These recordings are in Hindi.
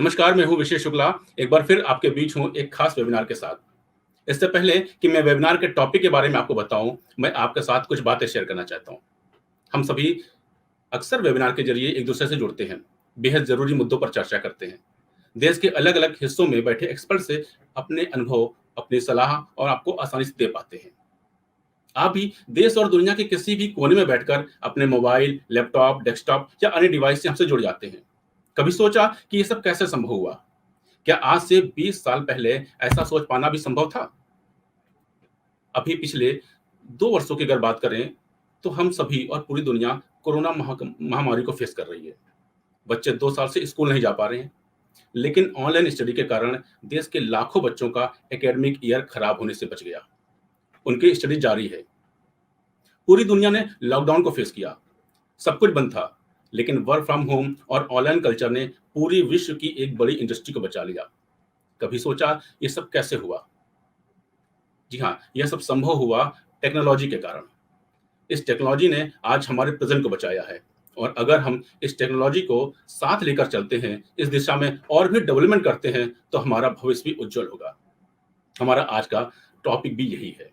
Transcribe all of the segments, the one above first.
नमस्कार, मैं हूँ विशेष शुक्ला। एक बार फिर आपके बीच हूँ एक खास वेबिनार के साथ। इससे पहले कि मैं वेबिनार के टॉपिक के बारे में आपको बताऊँ, मैं आपके साथ कुछ बातें शेयर करना चाहता हूँ। हम सभी अक्सर वेबिनार के ज़रिए एक-दूसरे से जुड़ते हैं, बेहद ज़रूरी मुद्दों पर चर्चा करते हैं। देश के अलग-अलग हिस्सों में बैठे एक्सपर्ट से अपने अनुभव, अपनी सलाह और आपको आसानी से दे पाते हैं। आप भी देश और दुनिया के किसी भी कोने में बैठकर अपने मोबाइल, लैपटॉप, डेस्कटॉप या अन्य डिवाइस से हमसे जुड़ जाते हैं। कभी सोचा कि ये सब कैसे संभव हुआ? क्या आज से 20 साल पहले ऐसा सोच पाना भी संभव था? अभी पिछले 2 वर्षों की अगर बात करें, तो हम सभी और पूरी दुनिया कोरोना महामारी को फेस कर रही है। बच्चे 2 साल से स्कूल नहीं जा पा रहे हैं, लेकिन ऑनलाइन स्टडी के कारण देश के लाखों बच्चों का एकेडमिक ईयर खराब होने से बच गया। उनकी स्टडी जारी है। पूरी दुनिया ने लॉकडाउन को फेस किया। सब कुछ बंद था, लेकिन वर्क फ्रॉम होम और ऑनलाइन कल्चर ने पूरी विश्व की एक बड़ी इंडस्ट्री को बचा लिया। कभी सोचा ये सब कैसे हुआ? जी हाँ, यह सब संभव हुआ टेक्नोलॉजी के कारण। इस टेक्नोलॉजी ने आज हमारे प्रेजेंट को बचाया है, और अगर हम इस टेक्नोलॉजी को साथ लेकर चलते हैं, इस दिशा में और भी डेवलपमेंट करते हैं, तो हमारा भविष्य भी उज्जवल होगा। हमारा आज का टॉपिक भी यही है।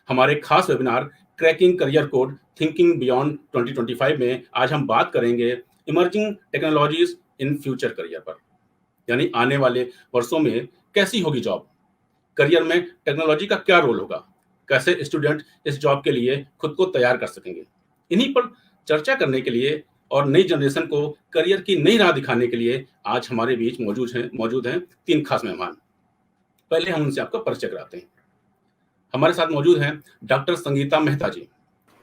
हमारे खास webinar cracking career code thinking beyond 2025 में आज हम बात करेंगे emerging technologies in future career पर, यानी आने वाले वर्षों में कैसी होगी जॉब, करियर में टेक्नोलॉजी का क्या रोल होगा, कैसे स्टूडेंट इस जॉब के लिए खुद को तैयार कर सकेंगे। इन्हीं पर चर्चा करने के लिए और नई जनरेशन को करियर की नई राह दिखाने के लिए आज हमारे बीच मौजूद हैं 3 खास मेहमान। पहले हम उनसे आपका परिचय कराते हैं। हमारे साथ मौजूद हैं डॉक्टर संगीता मेहता जी।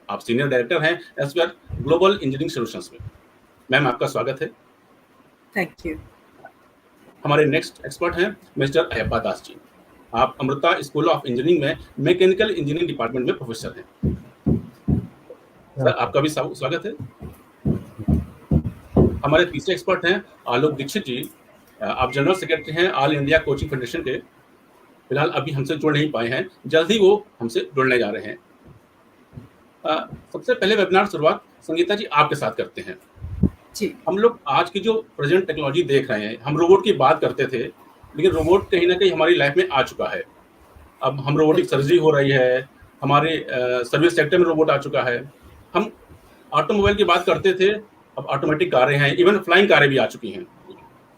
आप सीनियर डायरेक्टर हैं एसवीआर ग्लोबल इंजीनियरिंग सॉल्यूशंस में। मैम, आपका स्वागत है। Thank you. हमारे नेक्स्ट एक्सपर्ट हैं मिस्टर अयप्पा दास जी। आप अमृता स्कूल ऑफ इंजीनियरिंग में मैकेनिकल इंजीनियरिंग डिपार्टमेंट में प्रोफेसर हैं। सर, आपका भी स्वागत है। हमारे तीसरे एक्सपर्ट हैं आलोक दीक्षित जी। आप जनरल सेक्रेटरी हैं ऑल इंडिया कोचिंग फेडरेशन के। फिलहाल अभी हमसे जुड़ नहीं पाए हैं, जल्द ही वो हमसे जुड़ने जा रहे हैं। सबसे पहले वेबिनार शुरुआत संगीता जी आपके साथ करते हैं। जी। हम लोग आज की जो प्रेजेंट टेक्नोलॉजी देख रहे हैं, हम रोबोट की बात करते थे, लेकिन रोबोट कहीं ना कहीं हमारी लाइफ में आ चुका है। अब हम रोबोटिक सर्जरी हो रही है, हमारे सर्विस सेक्टर में रोबोट आ चुका है। हम ऑटोमोबाइल की बात करते थे, अब ऑटोमेटिक कारें हैं, इवन फ्लाइंग कारें भी आ चुकी हैं।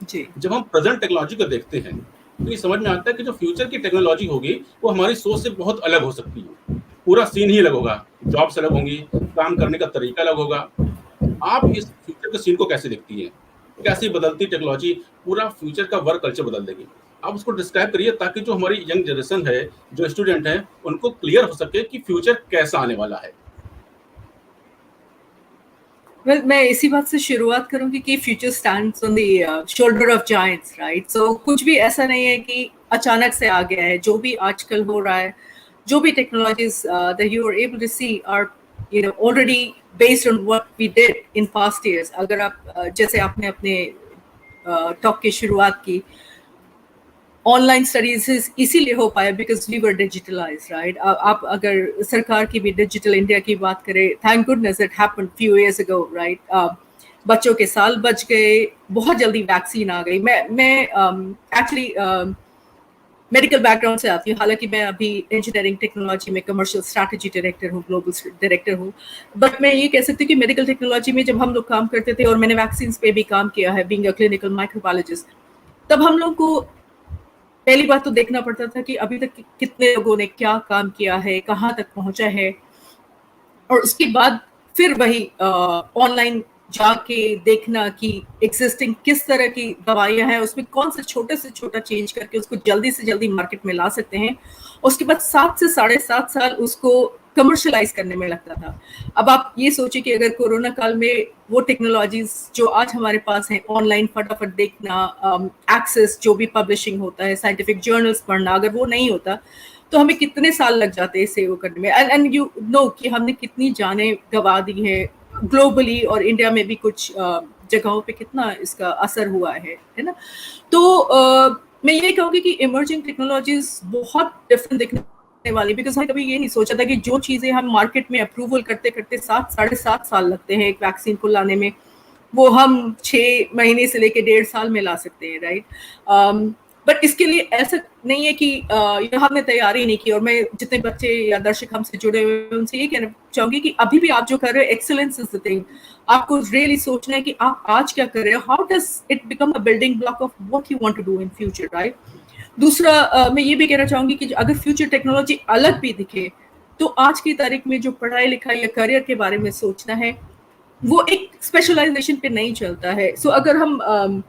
जी। जब हम प्रेजेंट टेक्नोलॉजी को देखते हैं, तो ये समझ में आता है कि जो फ्यूचर की टेक्नोलॉजी होगी वो हमारी सोच से बहुत अलग हो सकती है। पूरा सीन ही अलग होगा, जॉब्स अलग होंगी, काम करने का तरीका अलग होगा। आप इस फ्यूचर के सीन को कैसे देखती हैं? कैसी बदलती टेक्नोलॉजी पूरा फ्यूचर का वर्क कल्चर बदल देगी? आप उसको डिस्क्राइब करिए, ताकि जो हमारी यंग जनरेशन है, जो स्टूडेंट हैं, उनको क्लियर हो सके कि फ्यूचर कैसा आने वाला है। Well, मैं इसी बात से शुरुआत करूंगी कि future stands on the shoulder of giants, right? So कुछ भी ऐसा नहीं है कि अचानक से आ गया है। जो भी आजकल हो रहा है, जो भी technologies that you are able to see are already based on what we did in past years. अगर आप जैसे आपने अपने टॉक की शुरुआत की, ऑनलाइन स्टडीज इसीलिए हो पाया because we were digitalise, right? आप अगर सरकार की भी डिजिटल इंडिया की बात करें, thank goodness it happened few years ago, right? बच्चों के साल बच गए, बहुत जल्दी वैक्सीन आ गई। मैं एक्चुअली मेडिकल बैकग्राउंड से आती हूँ, हालांकि मैं अभी इंजीनियरिंग टेक्नोलॉजी में कमर्शियल स्ट्रैटेजी डायरेक्टर हूँ, ग्लोबल डायरेक्टर हूँ। बट मैं ये कह सकती हूँ कि मेडिकल टेक्नोलॉजी में जब हम लोग काम करते थे, और मैंने वैक्सीन पे भी काम किया है बीइंग अ क्लिनिकल माइक्रोबायोलॉजिस्ट, तब हम लोग को पहली बात तो देखना पड़ता था कि अभी तक कितने लोगों ने क्या काम किया है, कहाँ तक पहुंचा है, और उसके बाद फिर वही ऑनलाइन जाके देखना कि एग्जिस्टिंग किस तरह की दवाइयां हैं, उसमें कौन से छोटे से छोटा चेंज करके उसको जल्दी से जल्दी मार्केट में ला सकते हैं। उसके बाद 7 से 7.5 साल उसको कमर्शलाइज करने में लगता था। अब आप ये सोचिए कि अगर कोरोना काल में वो टेक्नोलॉजीज जो आज हमारे पास हैं, ऑनलाइन फटाफट देखना, एक्सेस जो भी पब्लिशिंग होता है, साइंटिफिक जर्नल्स पढ़ना, अगर वो नहीं होता तो हमें कितने साल लग जाते हैं इसे वो करने में। एंड यू नो कि हमने कितनी जानें गंवा दी हैं ग्लोबली, और इंडिया में भी कुछ जगहों पे कितना इसका असर हुआ है ना? तो मैं ये कहूँगी कि इमर्जिंग टेक्नोलॉजीज बहुत डिफरेंट दिखने वाली, बिकॉज हमने कभी ये नहीं सोचा था कि जो चीज़ें हम मार्केट में अप्रूवल करते करते 7 साढ़े 7 साल लगते हैं एक वैक्सीन को लाने में, वो हम 6 महीने से लेके 1.5 साल में ला सकते हैं, राइट? बट इसके लिए ऐसा नहीं है कि हमने तैयारी नहीं की। और मैं जितने बच्चे या दर्शक हमसे जुड़े हुए हैं उनसे ये कहना चाहूंगी कि अभी भी आप जो कर रहे हो, एक्सेलेंस इज द थिंग। आपको रियली सोचना है कि आप आज क्या कर रहे हो, how does it become a building block of what you want to do in future, right? दूसरा, मैं ये भी कहना चाहूंगी कि अगर फ्यूचर टेक्नोलॉजी अलग भी दिखे, तो आज की तारीख में जो पढ़ाई लिखाई या करियर के बारे में सोचना है, वो एक स्पेशलाइजेशन पे नहीं चलता है। सो अगर हम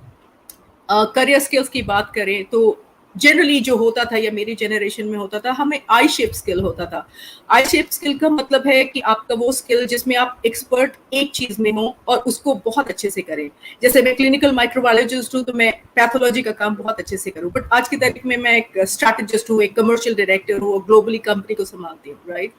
करियर स्किल्स की बात करें, तो जनरली जो होता था या मेरी जनरेशन में होता था, हमें आई शेप स्किल होता था। आई शेप स्किल का मतलब है कि आपका वो स्किल जिसमें आप एक्सपर्ट एक चीज में हो और उसको बहुत अच्छे से करें। जैसे मैं क्लिनिकल माइक्रोबायोलॉजिस्ट हूँ, तो मैं पैथोलॉजी का काम बहुत अच्छे से करूँ, बट आज की तारीख में मैं एक स्ट्रैटेजिस्ट हूँ, एक कमर्शियल डायरेक्टर हूँ, ग्लोबली कंपनी को संभालती हूँ, राइट?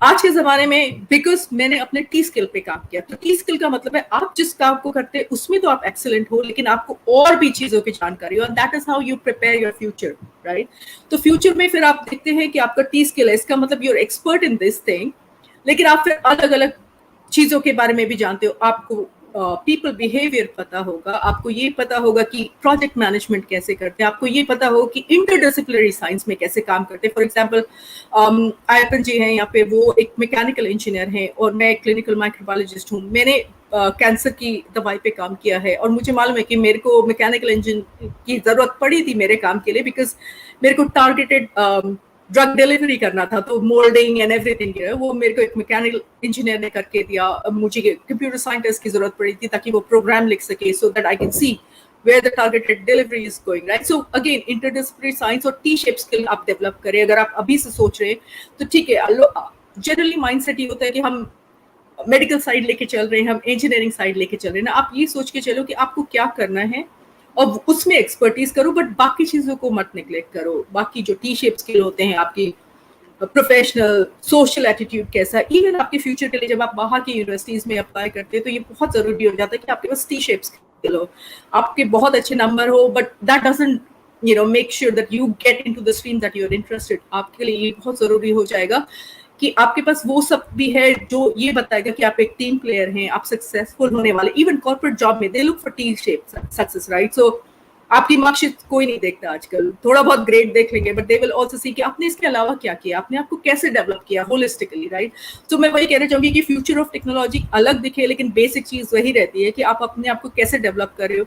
आज के जमाने में बिकॉज मैंने अपने टी स्किल पे काम किया, तो टी स्किल का मतलब है आप जिस काम को करते हैं उसमें तो आप एक्सेलेंट हो, लेकिन आपको और भी चीजों की जानकारी हो, and that is how you prepare your future, right? तो फ्यूचर में फिर आप देखते हैं कि आपका टी स्किल है, इसका मतलब you're expert in this thing, लेकिन आप फिर अलग अलग चीजों के बारे में भी जानते हो। आपको पीपल बिहेवियर पता होगा, आपको ये पता होगा कि प्रोजेक्ट मैनेजमेंट कैसे करते हैं, आपको ये पता होगा कि इंटरडिसिप्लिनरी साइंस में कैसे काम करते हैं। फॉर एग्जांपल, आयतन जी हैं यहाँ पे, वो एक मैकेनिकल इंजीनियर हैं और मैं एक क्लिनिकल माइक्रोबायोलॉजिस्ट हूँ। मैंने कैंसर की दवाई पे काम किया है और मुझे मालूम है कि मेरे को मैकेनिकल इंजन की जरूरत पड़ी थी मेरे काम के लिए, बिकॉज मेरे को टारगेटेड ड्रग डिलीवरी करना था, तो मोल्डिंग एंड एवरीथिंग वो मेरे को एक मैकेनिकल इंजीनियर ने करके दिया। अब मुझे कंप्यूटर साइंटिस्ट की जरूरत पड़ी थी ताकि वो प्रोग्राम लिख सके, so that I can see where the targeted delivery is going, right? So again, interdisciplinary science और T-shaped skill आप डेवलप करें। अगर आप अभी से सोच रहे हैं तो ठीक है। जनरली माइंडसेट ये होता है कि हम मेडिकल साइड लेके चल रहे हैं, हम इंजीनियरिंग साइड लेके चल रहे हैं ना। आप ये सोच के चलो कि आपको क्या करना है और उसमें एक्सपर्टीज करो, बट बाकी चीजों को मत निग्लेक्ट करो। बाकी जो टी शेप स्किल होते हैं, आपकी प्रोफेशनल सोशल एटीट्यूड कैसा, इवन आपके फ्यूचर के लिए जब आप बाहर की यूनिवर्सिटीज में अप्लाई करते हैं तो ये बहुत जरूरी हो जाता है कि आपके पास टी शेप स्किल हो, आपके बहुत अच्छे नंबर हो, but that doesn't make sure that you get into the stream that you are interested. आपके लिए ये बहुत जरूरी हो जाएगा कि आपके पास वो सब भी है जो ये बताएगा कि आप एक टीम प्लेयर हैं, आप सक्सेसफुल होने वाले। इवन कॉर्पोरेट जॉब में they look for T shape success, right? So आपकी मार्कशीट कोई नहीं देखता आजकल, थोड़ा बहुत ग्रेड देख लेंगे, बट दे विल आल्सो सी कि आपने इसके अलावा क्या किया, आपने आपको कैसे डेवलप किया होलिस्टिकली, राइट? तो मैं वही कहना चाहूंगी कि फ्यूचर ऑफ टेक्नोलॉजी अलग दिखे, लेकिन बेसिक चीज वही रहती है कि आप अपने आप को कैसे डेवलप कर रहे हो।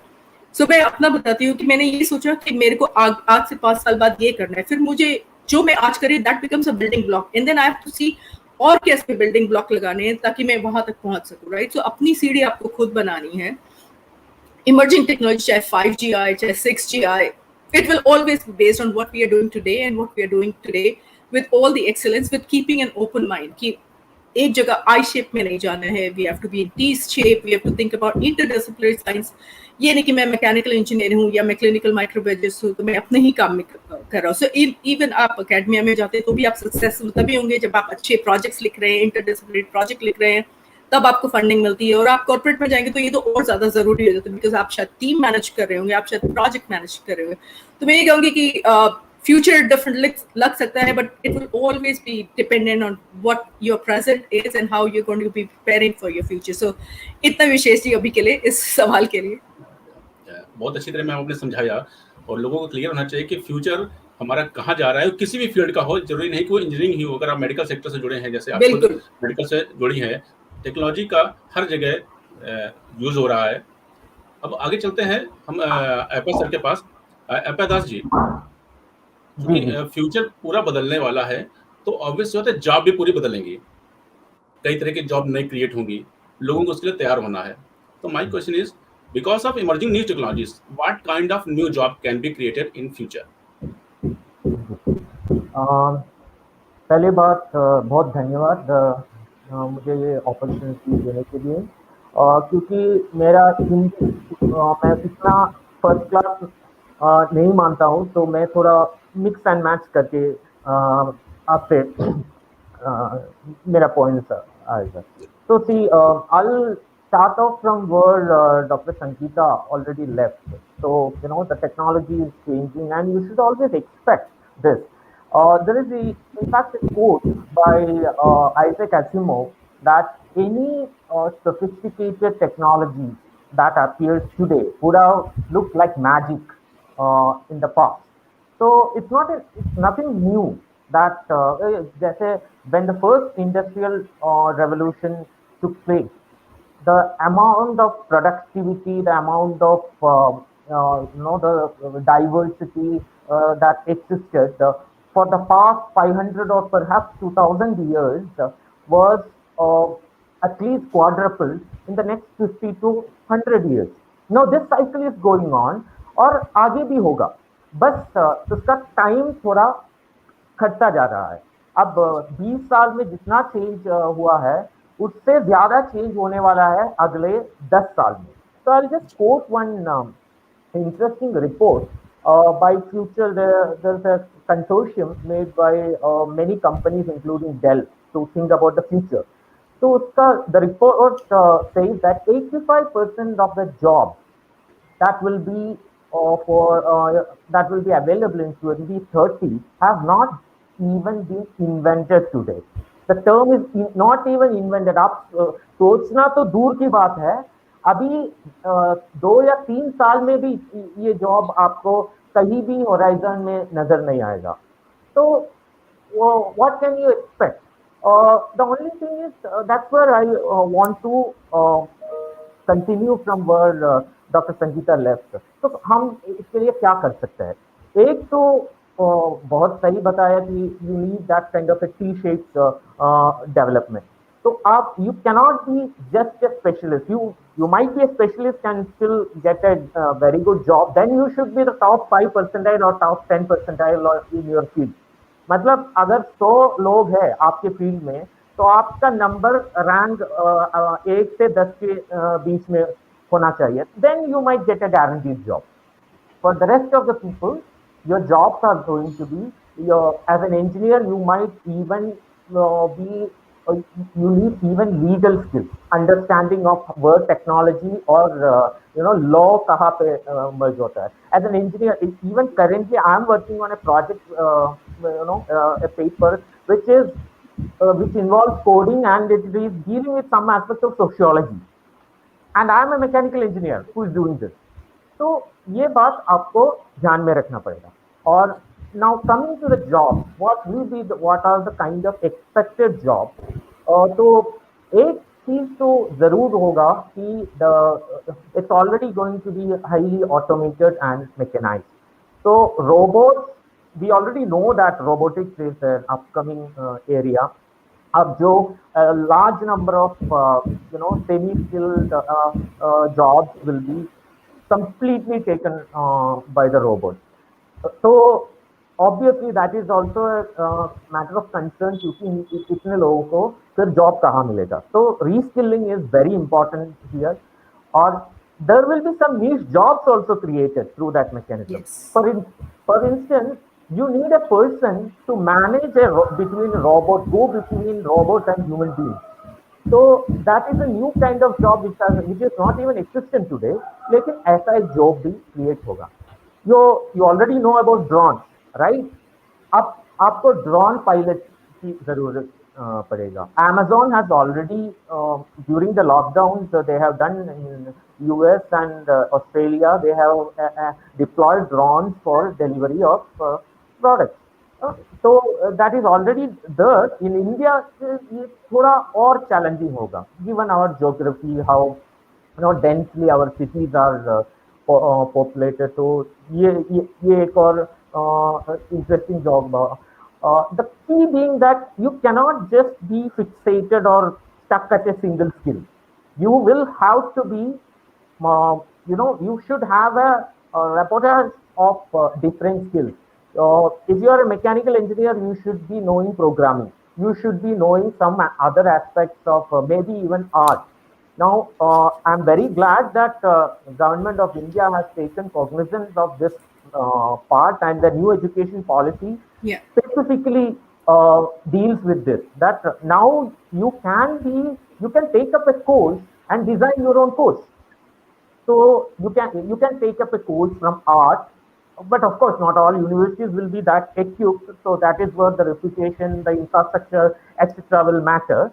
सो मैं अपना बताती हूँ कि मैंने ये सोचा कि मेरे को आज से 5 साल बाद ये करना है, फिर मुझे जो मैं आज करी that becomes a building block, and then I have to see और कैसे बिल्डिंग ब्लॉक लगाने हैं ताकि मैं वहां तक पहुंच सकूं, राइट? सो अपनी सीढ़ी आपको खुद बनानी है। Emerging technology, चाहे 5G आए, चाहे 6G आए, it will always be based on what we are doing today and what we are doing today with all the excellence, with keeping an open mind कि एक जगह I shape में नहीं जाना है, we have to be in T shape, we have to think about interdisciplinary science। ये नहीं कि मैं मैकेनिकल इंजीनियर हूँ या मैं क्लिनिकल माइक्रोबायोलॉजिस्ट हूँ तो मैं अपने ही काम में कर रहा हूँ। सो इवन आप अकेडमिया में जाते हैं तो भी आप सक्सेसफुल तभी होंगे जब आप अच्छे प्रोजेक्ट्स लिख रहे हैं, इंटरडिसिप्लिनरी प्रोजेक्ट लिख रहे हैं, तब आपको फंडिंग मिलती है। और आप कॉर्पोरेट में जाएंगे तो ये तो और ज्यादा जरूरी हो जाता है, बिकॉज आप शायद टीम मैनेज कर रहे होंगे, आप शायद प्रोजेक्ट मैनेज कर रहे होंगे। तो मैं ये कहूंगी कि फ्यूचर डिफरेंट लग सकता है, but it will always be dependent on what your present is and how you going to be preparing for your future. So इतना विशेष जी अभी के लिए इस सवाल के लिए। बहुत अच्छी तरह मैं आपने समझाया और लोगों को क्लियर होना चाहिए कि फ्यूचर हमारा कहाँ जा रहा है, किसी भी फील्ड का हो, जरूरी नहीं कि वो इंजीनियरिंग ही हो। अगर आप मेडिकल सेक्टर से जुड़े हैं, जैसे आप खुद मेडिकल से जुड़ी हैं, टेक्नोलॉजी का हर जगह यूज हो रहा है। अब आगे चलते हैं हम एपा सर के पास। एपा दास जी, क्योंकि फ्यूचर पूरा बदलने वाला है तो ऑब्वियस बात है जॉब भी पूरी बदलेंगी, कई तरह की जॉब नई क्रिएट होंगी, लोगों को उसके लिए तैयार होना है। तो my question is, because of emerging new technologies, what kind of new job can be created in future? पहले बात बहुत धन्यवाद मुझे ये अपॉर्चुनिटी देने के लिए, क्योंकि मेरा हिंदी मैं इतना फर्स्ट क्लास नहीं मानता हूँ, तो मैं थोड़ा मिक्स एंड मैच करके आपसे मेरा पॉइंट्स आएगा। तो सी I'll start off from where Dr. Sangeeta already left. So, the technology is changing and you should always expect this. There is, in fact, a quote by Isaac Asimov that any sophisticated technology that appears today would have looked like magic in the past. So it's nothing new that जैसे when the first industrial revolution took place, the amount of productivity, the amount of the diversity that existed for the past 500 or perhaps 2000 years was at least quadrupled in the next 50 to 100 years. Now this cycle is going on और आगे भी होगा, बस उसका टाइम थोड़ा घटता जा रहा है. अब 20 साल में जितना चेंज हुआ है उससे ज्यादा चेंज होने वाला है अगले 10 साल में. So I'll just quote one interesting report by Future. There's a consortium made by many companies including Dell to think about the future. So the report says that 85% of the jobs that will be that will be available in 2030 have not even been invented today. The term is not even invented. आप सोचना तो दूर की बात है, अभी 2 या 3 साल में भी ये जॉब आपको कहीं भी होराइजन में नजर नहीं आएगा. तो what can you expect? The only thing is that's where I want to continue from where Dr. Sangeeta left. तो हम इसके लिए क्या कर सकते हैं? एक तो बहुत सही बताया कि you need that kind of a T-shaped development. So you cannot be just a specialist. You might be a specialist and still get a very good job. Then you should be the top 5 percentile or top 10 percentile in your field. मतलब अगर 100 लोग हैं आपके फील्ड में तो आपका नंबर रैंक 1 से 10 के बीच में होना चाहिए. Then you might get a guaranteed job. For the rest of the people, your jobs are going to be as an engineer. You might even you need even legal skills, understanding of word technology or law कहाँ पे merge होता है. As an engineer, even currently I am working on a project, a paper which involves coding and it is dealing with some aspects of sociology. And I am a mechanical engineer who is doing this. तो ये बात आपको ध्यान में रखना पड़ेगा. और now coming to the job, what are the kind of expected jobs? तो एक चीज तो जरूर होगा कि it's already going to be highly automated and mechanized. So robots, we already know that robotics is an upcoming area. अब जो large number of semi-skilled jobs will be completely taken by the robots. So obviously that is also a matter of concern क्योंकि इतने लोगों को फिर जॉब कहाँ मिलेगा. So reskilling is very important here. और there will be some niche jobs also created through that mechanism. Yes. For instance, you need a person to manage between robot and human beings. So that is a new kind of job which is not even existent today. लेकिन ऐसा एक job भी create होगा. You already know about drones, right? अब आपको drone pilot की जरूरत पड़ेगा. Amazon has already during the lockdowns they have done in US and Australia, they have deployed drones for delivery of products. So that is already there. In India, ये थोड़ा और challenging होगा, given our geography, how densely our cities are populated. So ये एक और interesting job. The key being that you cannot just be fixated or stuck at a single skill. You will have to be, you should have a repertoire of different skills. If you are a mechanical engineer, you should be knowing programming. You should be knowing some other aspects of maybe even art. Now, I'm very glad that Government of India has taken cognizance of this part, and the new education policy specifically deals with this. That now you can take up a course and design your own course. So you can take up a course from art, but of course not all universities will be that equipped. So that is where the reputation, the infrastructure, etc. will matter.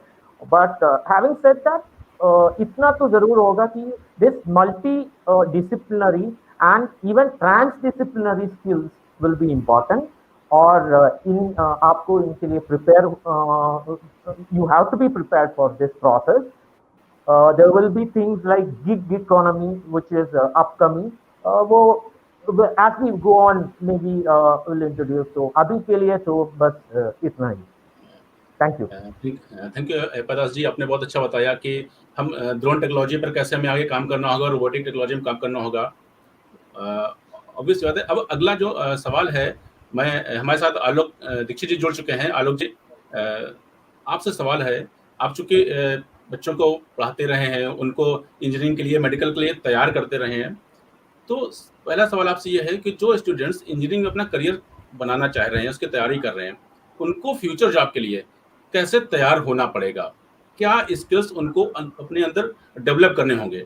But having said that, इतना तो जरूर होगा कि this multi disciplinary and even transdisciplinary skills will be important, और आपको इनके लिए prepare, you have to be prepared for this process. There will be things like gig economy, which is upcoming. वो as we go on maybe will introduce. तो अभी के लिए तो बस इतना ही. Thank you. Thank you Padas ji, आपने बहुत अच्छा बताया कि हम ड्रोन टेक्नोलॉजी पर कैसे हमें आगे काम करना होगा, रोबोटिक टेक्नोलॉजी में काम करना होगा. ऑब्वियस बात है. अब अगला जो सवाल है, हमारे साथ आलोक दीक्षित जी जुड़ चुके हैं. आलोक जी, आपसे सवाल है, आप चूंकि बच्चों को पढ़ाते रहे हैं, उनको इंजीनियरिंग के लिए, मेडिकल के लिए तैयार करते रहे हैं, तो पहला सवाल आपसे ये है कि जो स्टूडेंट्स इंजीनियरिंग में अपना करियर बनाना चाह रहे हैं, उसकी तैयारी कर रहे हैं, उनको फ्यूचर जॉब के लिए कैसे तैयार होना पड़ेगा? क्या स्किल्स उनको अपने अंदर डेवलप करने होंगे?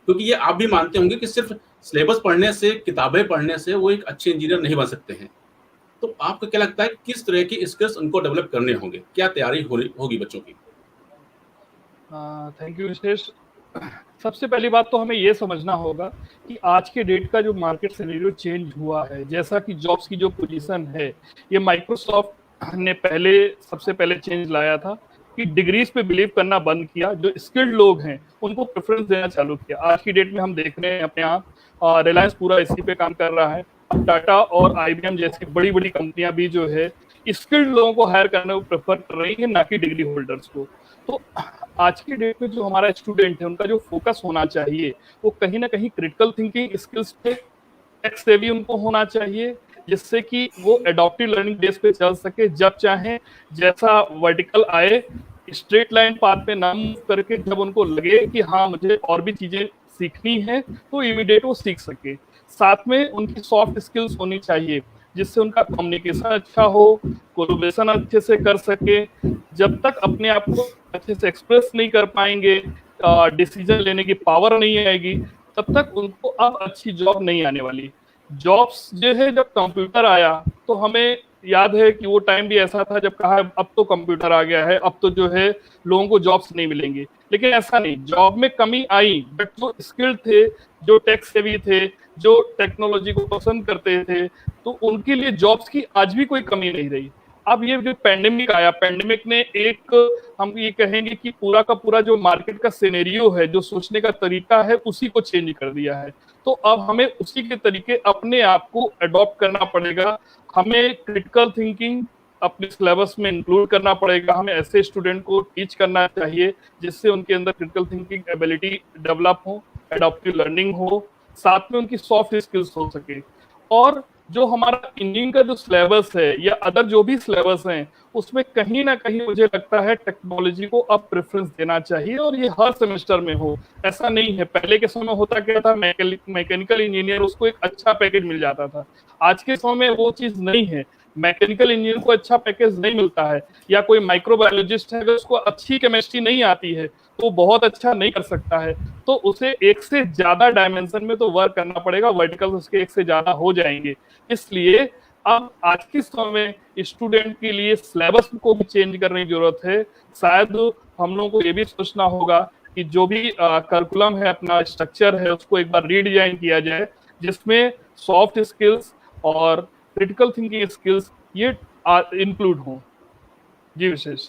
क्योंकि ये आप भी मानते होंगे कि सिर्फ सिलेबस पढ़ने से, किताबें पढ़ने से वो एक अच्छे इंजीनियर नहीं बन सकते हैं. तो आपको क्या लगता है किस तरह की स्किल्स उनको डेवलप करने होंगे? क्या तैयारी होगी बच्चों की? थैंक यू विशेष. सबसे पहली बात तो हमें ये समझना होगा कि आज के डेट का जो मार्केट सिनेरियो चेंज हुआ है, जैसा कि जॉब्स की जो पोजीशन है, ये माइक्रोसॉफ्ट ने सबसे पहले चेंज लाया था कि डिग्रीज पे बिलीव करना बंद किया. जो स्किल्ड लोग हैं उनको प्रेफरेंस देना चालू किया. आज की डेट में हम देख रहे हैं अपने यहाँ रिलायंस पूरा इसी पे काम कर रहा है. टाटा और IBM जैसी बड़ी बड़ी कंपनियां भी जो है स्किल्ड लोगों को हायर करने को प्रेफर कर रही है, ना कि डिग्री होल्डर्स को. तो आज की डेट में जो हमारा स्टूडेंट है, उनका जो फोकस होना चाहिए वो कहीं ना कहीं क्रिटिकल थिंकिंग स्किल्स पे, टेक सेवी उनको होना चाहिए, जिससे कि वो एडॉप्टिव लर्निंग बेस पे चल सके. जब चाहे जैसा वर्टिकल आए, स्ट्रेट लाइन पाथ पे ना मूव करके, जब उनको लगे कि हाँ मुझे और भी चीजें सीखनी है, तो इमीडिएट वो सीख सके. साथ में उनकी सॉफ्ट स्किल्स होनी चाहिए, जिससे उनका कम्युनिकेशन अच्छा हो, कोलैबोरेशन अच्छे से कर सके. जब तक अपने आप को अच्छे से एक्सप्रेस नहीं कर पाएंगे, डिसीजन लेने की पावर नहीं आएगी, तब तक उनको अब अच्छी जॉब नहीं आने वाली. जॉब्स जो है, जब कंप्यूटर आया तो हमें याद है कि वो टाइम भी ऐसा था जब कहा अब तो कंप्यूटर आ गया है, अब तो जो है लोगों को जॉब्स नहीं मिलेंगी. लेकिन ऐसा नहीं, जॉब में कमी आई, बट जो स्किल्ड थे, जो टेक सेवी थे, जो टेक्नोलॉजी को पसंद करते थे, तो उनके लिए जॉब्स की आज भी कोई कमी नहीं रही. अब ये जो पैंडेमिक आया, पैंडेमिक ने एक, हम ये कहेंगे कि पूरा का पूरा जो मार्केट का सिनेरियो है, जो सोचने का तरीका है, उसी को चेंज कर दिया है. तो अब हमें उसी के तरीके अपने आप को अडॉप्ट करना पड़ेगा. हमें क्रिटिकल थिंकिंग अपने सिलेबस में इंक्लूड करना पड़ेगा. हमें ऐसे स्टूडेंट को टीच करना चाहिए जिससे उनके अंदर क्रिटिकल थिंकिंग एबिलिटी डेवलप हो, एडॉप्टिव लर्निंग हो, साथ में उनकी सॉफ्ट स्किल्स हो सके. और जो हमारा इंजीनियरिंग का जो सिलेबस है या अदर जो भी सिलेबस हैं, उसमें कहीं ना कहीं मुझे लगता है टेक्नोलॉजी को अब प्रेफरेंस देना चाहिए, और ये हर सेमेस्टर में हो. ऐसा नहीं है, पहले के समय होता क्या था, मैकेनिकल इंजीनियर उसको एक अच्छा पैकेज मिल जाता था. आज के समय में वो चीज नहीं है. मैकेनिकल इंजीनियर को अच्छा पैकेज नहीं मिलता है, या कोई माइक्रोबायोलॉजिस्ट है, अगर उसको अच्छी केमिस्ट्री नहीं आती है तो बहुत अच्छा नहीं कर सकता है. तो उसे एक से ज्यादा डायमेंशन में तो वर्क करना पड़ेगा, वर्टिकल उसके एक से ज्यादा हो जाएंगे. इसलिए अब आज के समय में स्टूडेंट के लिए सिलेबस को भी चेंज करने की जरूरत है. शायद हम लोगों को ये भी सोचना होगा कि जो भी करिकुलम है, अपना स्ट्रक्चर है, उसको एक बार रीडिजाइन किया जाए, जिसमें सॉफ्ट स्किल्स और क्रिटिकल थिंकिंग स्किल्स ये इंक्लूड हों. जी विशेष.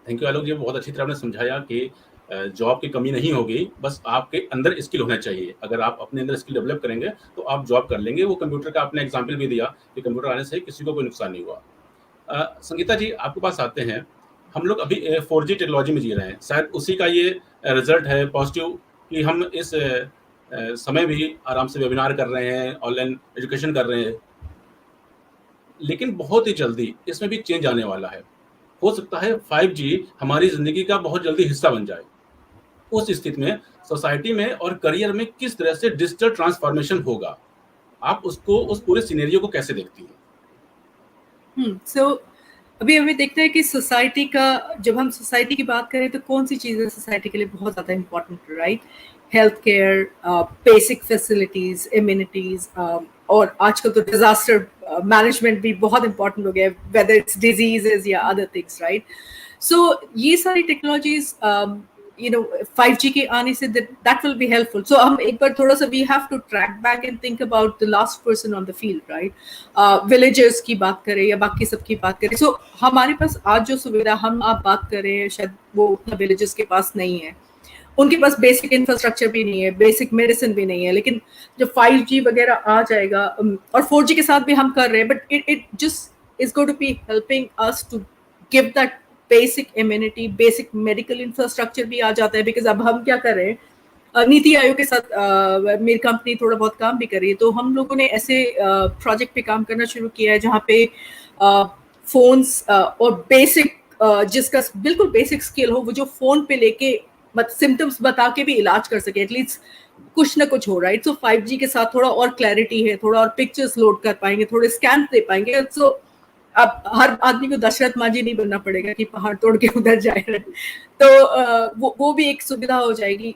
थैंक यू आलोक जी, बहुत अच्छी तरह आपने समझाया कि जॉब की कमी नहीं होगी, बस आपके अंदर स्किल होना चाहिए. अगर आप अपने अंदर स्किल डेवलप करेंगे तो आप जॉब कर लेंगे. वो कंप्यूटर का आपने एग्जांपल भी दिया कि कंप्यूटर आने से किसी को कोई नुकसान नहीं हुआ. संगीता जी, आपके पास आते हैं. हम लोग अभी 4G टेक्नोलॉजी में जी रहे हैं. शायद उसी का ये रिजल्ट है पॉजिटिव कि हम इस समय भी आराम से वेबिनार कर रहे हैं, ऑनलाइन एजुकेशन कर रहे हैं. लेकिन बहुत ही जल्दी इसमें भी चेंज आने वाला है. हो सकता है 5G हमारी जिंदगी का बहुत जल्दी हिस्सा बन जाए. उस स्थिति में सोसाइटी में और करियर में किस तरह से डिजिटल ट्रांसफॉर्मेशन होगा, आप उसको, उस पूरे सिनेरियो को कैसे देखती हैं? सो अभी हमें देखते हैं कि सोसाइटी का, जब हम सोसाइटी की बात करें तो कौन सी चीज़ें सोसाइटी के लिए बहुत ज़्यादा important, right? Health care, basic facilities, immunities, और आजकल तो डिजास्टर मैनेजमेंट भी बहुत इंपॉर्टेंट हो गया है, वेदर इट्स डिजीजेस या अदर थिंग्स, राइट? सो ये सारी टेक्नोलॉजीज 5G के आने से that will be helpful. So हम एक बार थोड़ा सा we have to track back and think about the last person on the field, right? Villagers की बात करें या बाकी सब की बात करें, so हमारे पास आज जो सुविधा हम आप बात कर रहे हैं शायद वो उतना विलेजेस के पास नहीं है, उनके पास बेसिक इंफ्रास्ट्रक्चर भी नहीं है, बेसिक मेडिसिन भी नहीं है। लेकिन जब 5G वगैरह आ जाएगा और 4G के साथ भी हम कर रहे हैं, but it just is going to be helping us to give that basic immunity, basic medical infrastructure भी आ जाता है। बिकॉज अब हम क्या कर रहे हैं, नीति आयोग के साथ मेरी कंपनी थोड़ा बहुत काम भी कर रही है, तो हम लोगों ने ऐसे प्रोजेक्ट पे काम करना शुरू किया है जहाँ पे फोन्स और बेसिक जिसका बिल्कुल बेसिक स्किल हो, वो जो फोन पे लेके सिम्टम्स बता के भी इलाज कर सके, एटलीस्ट कुछ ना कुछ हो, राइट? सो 5G के साथ थोड़ा और क्लैरिटी है, थोड़ा और पिक्चर्स लोड कर पाएंगे, थोड़े स्कैन दे पाएंगे। सो अब हर आदमी को दशरथ मांझी नहीं बनना पड़ेगा कि पहाड़ तोड़ के उधर जाए। तो वो भी एक सुविधा हो जाएगी।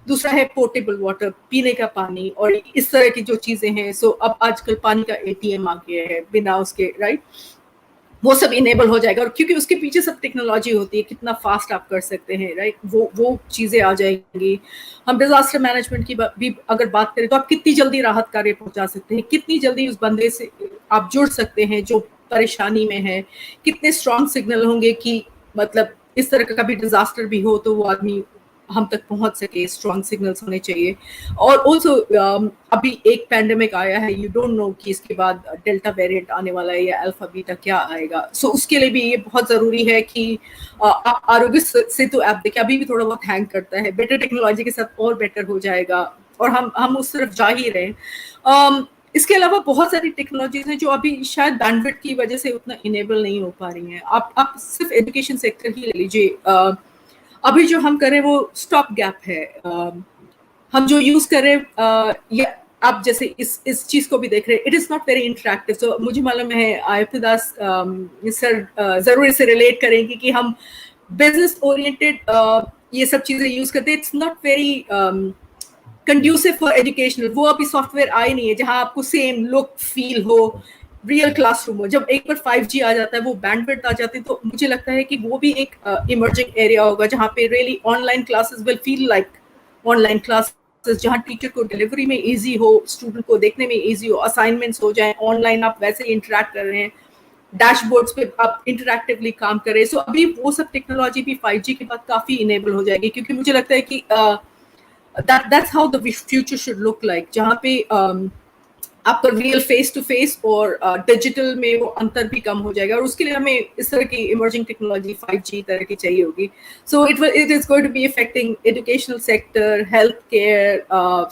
दूसरा है पोर्टेबल वाटर, पीने का पानी और इस तरह की जो चीजें हैं। सो अब आजकल पानी का ATM आ गया है बिना उसके, राइट? वो सब इनेबल हो जाएगा, और क्योंकि उसके पीछे सब टेक्नोलॉजी होती है, कितना फास्ट आप कर सकते हैं, राइट? वो चीजें आ जाएंगी। हम डिजास्टर मैनेजमेंट की भी अगर बात करें तो आप कितनी जल्दी राहत कार्य पहुंचा सकते हैं, कितनी जल्दी उस बंदे से आप जुड़ सकते हैं जो परेशानी में है, कितने स्ट्रॉन्ग सिग्नल होंगे कि मतलब इस तरह का भी डिजास्टर भी हो तो वो आदमी हम तक पहुंच सके, स्ट्रॉन्ग सिग्नल्स होने चाहिए। और ऑल्सो अभी एक पैंडेमिक आया है, यू डोंट नो कि इसके बाद डेल्टा वेरिएंट आने वाला है या अल्फा बीटा क्या आएगा। सो उसके लिए भी ये बहुत जरूरी है कि आप आरोग्य सेतु ऐप देखिए, अभी भी थोड़ा बहुत हैंग करता है, बेटर टेक्नोलॉजी के साथ और बेटर हो जाएगा और हम उस तरफ जा ही रहे। इसके अलावा बहुत सारी टेक्नोलॉजीज हैं जो अभी शायद बैंडविड्थ की वजह से उतना इनेबल नहीं हो पा रही हैं। आप सिर्फ एजुकेशन सेक्टर ही ले लीजिए, अभी जो हम करें वो स्टॉप गैप है। हम जो यूज करें या आप जैसे इस चीज को भी देख रहे हैं, it is not very interactive. तो मुझे मालूम है आयुक्त दास सर जरूर इसे रिलेट करेंगे कि हम बिजनेस ओरिएंटेड ये सब चीजें यूज करते हैं, it's not very conducive for educational. वो अभी सॉफ्टवेयर आए नहीं है जहां आपको सेम लुक फील हो, रियल क्लासरूम हो। जब एक बार 5G आ जाता है, वो बैंडविड्थ आ जाती है, तो मुझे लगता है कि वो भी एक इमर्जिंग एरिया होगा जहाँ पे really online classes will feel like online classes, जहाँ टीचर को डिलीवरी में इजी हो, स्टूडेंट को देखने में इजी हो, असाइनमेंट्स हो जाए ऑनलाइन, आप वैसे ही इंटरेक्ट कर रहे हैं, डैशबोर्ड्स पे आप इंटरैक्टिवली काम कर रहे हैं। सो अभी वो सब टेक्नोलॉजी भी 5G के बाद काफी इनेबल हो जाएगी, क्योंकि मुझे लगता है कि that's how the future should look like, जहाँ पे आपका रियल फेस टू फेस और डिजिटल में वो अंतर भी कम हो जाएगा। और उसके लिए हमें इस तरह की इमर्जिंग टेक्नोलॉजी 5G तरह की चाहिए होगी। So it is going to be affecting educational sector, health care,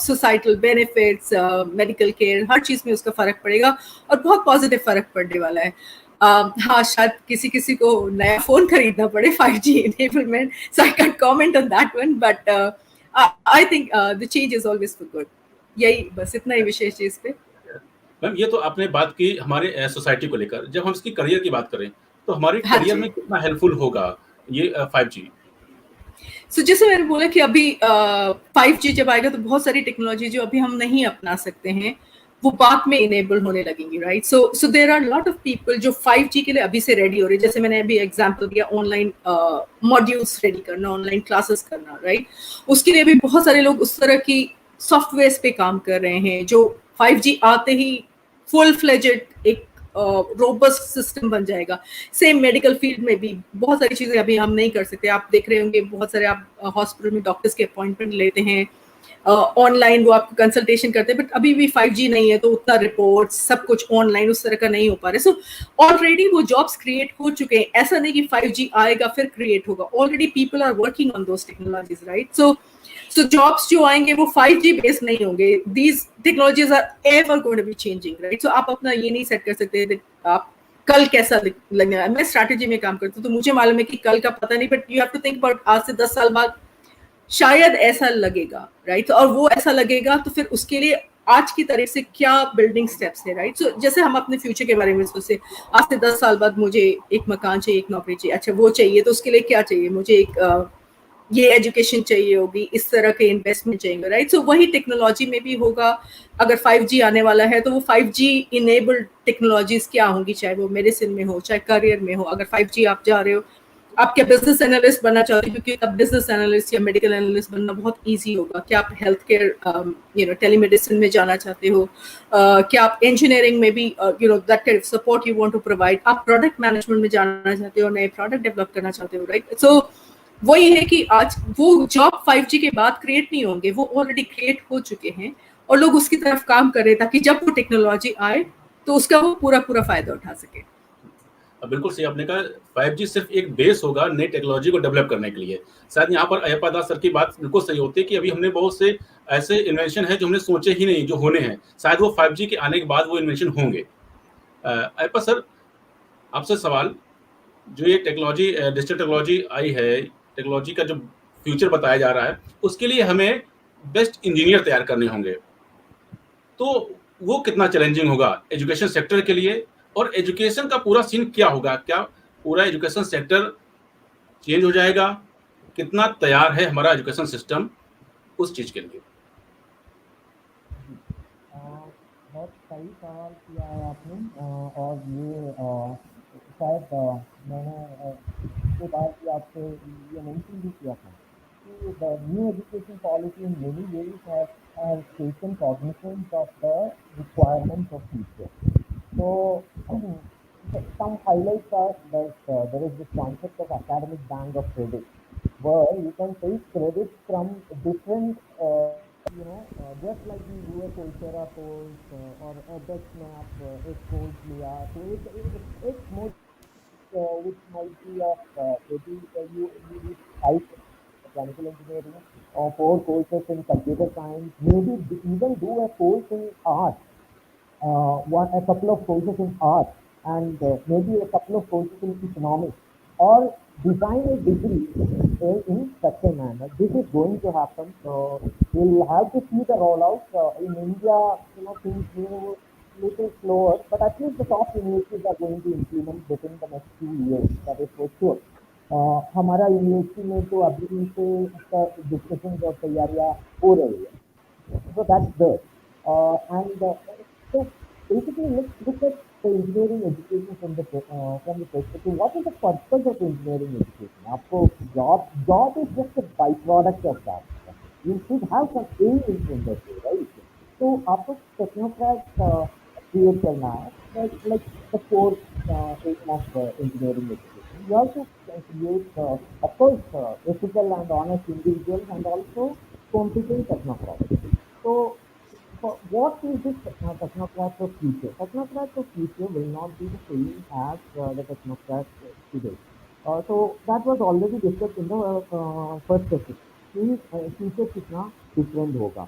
societal benefits, medical care, हर चीज में उसका फर्क पड़ेगा और बहुत पॉजिटिव फर्क पड़ने वाला है। हाँ, शायद किसी को नया फोन खरीदना पड़े 5G enablement, so I can comment on that one, but I think the change is always for good. यही बस इतना ही विशेष चीज पे। मैम, ये तो आपने बात की हमारे सोसाइटी को लेकर। जब हम इसकी करियर की बात करें तो हमारे करियर में कितना हेल्पफुल होगा ये 5G? सो जैसे मैंने बोला कि अभी 5G जब आएगा तो बहुत सारी टेक्नोलॉजी जो अभी हम नहीं अपना सकते हैं वो बाद में इनेबल होने लगेंगी, right? So there are lot of people जो 5G के लिए अभी से रेडी हो रहे हैं। जैसे मैंने अभी एग्जांपल दिया, ऑनलाइन मॉड्यूल्स रेडी करना, ऑनलाइन क्लासेस करना, राइट? उसके लिए भी बहुत सारे लोग उस तरह की सॉफ्टवेयर पे काम कर रहे हैं जो 5G आते ही फुल फ्लेजेड एक रोबस्ट सिस्टम बन जाएगा। सेम मेडिकल फील्ड में भी बहुत सारी चीजें अभी हम नहीं कर सकते। आप देख रहे होंगे बहुत सारे आप हॉस्पिटल में डॉक्टर्स के अपॉइंटमेंट लेते हैं, ऑनलाइन वो आपको कंसल्टेशन करते हैं, बट अभी भी 5G नहीं है तो उतना रिपोर्ट सब कुछ ऑनलाइन उस तरह का नहीं हो पा रहा है। सो ऑलरेडी वो जॉब्स क्रिएट हो चुके हैं, ऐसा नहीं कि 5G आएगा फिर क्रिएट होगा। Already people are working on those technologies, right? So jobs जो आएंगे वो 5G बेस्ड नहीं होंगे। These technologies are ever going to be changing, right? So आप अपना ये नहीं सेट कर सकते आप कल कैसा लगने वाला। मैं स्ट्रैटेजी में काम करती हूँ तो मुझे मालूम है कि कल का पता नहीं, but you have to think about आज से 10 साल बाद शायद ऐसा लगेगा, राइट? और वो ऐसा लगेगा तो फिर उसके लिए आज की तरह से क्या बिल्डिंग स्टेप्स है, राइट? सो जैसे हम अपने फ्यूचर के बारे में सोचते, आज से 10 साल बाद मुझे एक मकान चाहिए, एक नौकरी चाहिए, अच्छा वो चाहिए तो उसके लिए क्या चाहिए, मुझे एक ये एजुकेशन चाहिए होगी, इस तरह के इन्वेस्टमेंट चाहिए, राइट? सो वही टेक्नोलॉजी में भी होगा। अगर 5G आने वाला है तो वो 5G इनेबल्ड टेक्नोलॉजीज क्या होंगी, चाहे वो मेडिसिन में हो, चाहे करियर में हो। अगर 5G आप जा रहे हो आप क्या बिजनेस एनालिस्ट बनना चाहते हो, क्योंकि अब बिजनेस एनालिस्ट या मेडिकल एनालिस्ट बनना बहुत इजी होगा। क्या आप हेल्थ केयर टेलीमेडिसिन में जाना चाहते हो, क्या आप इंजीनियरिंग में भी that kind of support you want to provide, आप प्रोडक्ट मैनेजमेंट में जाना चाहते हो, नए प्रोडक्ट डेवलप करना चाहते हो, राइट। सो वही है कि आज वो जॉब 5G के बाद क्रिएट नहीं होंगे, वो ऑलरेडी क्रिएट हो चुके हैं और लोग उसकी तरफ काम कर रहे हैं ताकि जब वो टेक्नोलॉजी आए तो उसका वो पूरा फायदा उठा सके। बिल्कुल सही आपने कहा, 5G सिर्फ एक बेस होगा नई टेक्नोलॉजी को डेवलप करने के लिए। शायद यहाँ पर अयप्पा दास सर की बात बिल्कुल सही होती है कि अभी हमने बहुत से ऐसे इन्वेंशन है जो हमने सोचे ही नहीं, जो होने हैं, शायद वो 5G के आने के बाद वो इन्वेंशन होंगे। अयप्पा सर, आपसे सवाल, जो ये टेक्नोलॉजी डिजिटल टेक्नोलॉजी आई है, टेक्नोलॉजी का जो फ्यूचर बताया जा रहा है, उसके लिए हमें बेस्ट इंजीनियर तैयार करने होंगे, तो वो कितना चैलेंजिंग होगा एजुकेशन सेक्टर के लिए, और एजुकेशन का पूरा सीन क्या होगा? क्या पूरा एजुकेशन सेक्टर चेंज हो जाएगा? कितना तैयार है हमारा एजुकेशन सिस्टम उस चीज के लिए? बहुत सही सवाल किया है आपने, और ये शायद मैंने इसके बाद भी आपसे ये मेंशन भी किया था कि the new education policy in many ways has taken cognizance of the requirements of future. So some highlights are that there is this concept of academic bank of credit, where you can take credit from different, just like you do a Coursera course or a Snap एक course लिया, तो एक more which might be of maybe you do 5 mechanical engineering or 4 courses in computer science, maybe even do a course in art, a couple of courses in art, and maybe a couple of courses in economics, or design a degree in such a manner. This is going to happen. So we'll have to see the rollout. In India, things move little slower, but at least the top universities are going to implement within the next 2 years. That is for sure. हमारा यूनिवर्सिटी में तो अभी से इसका डिस्कशन और तैयारियां हो रही है, so that's good. So basically, let's look at the engineering education from the perspective. What is the purpose of engineering education? आपको job is just a byproduct of that. You should have some aim in industry, right? So आपको technocrat create करना है, like the core aim of engineering education. You also create, of course, ethical and honest individuals and also competent technocrats. So what is this technocrat of future? Technocrat of future will not be the same as the technocrat today. So that was already discussed in the first session. Future कितना different होगा.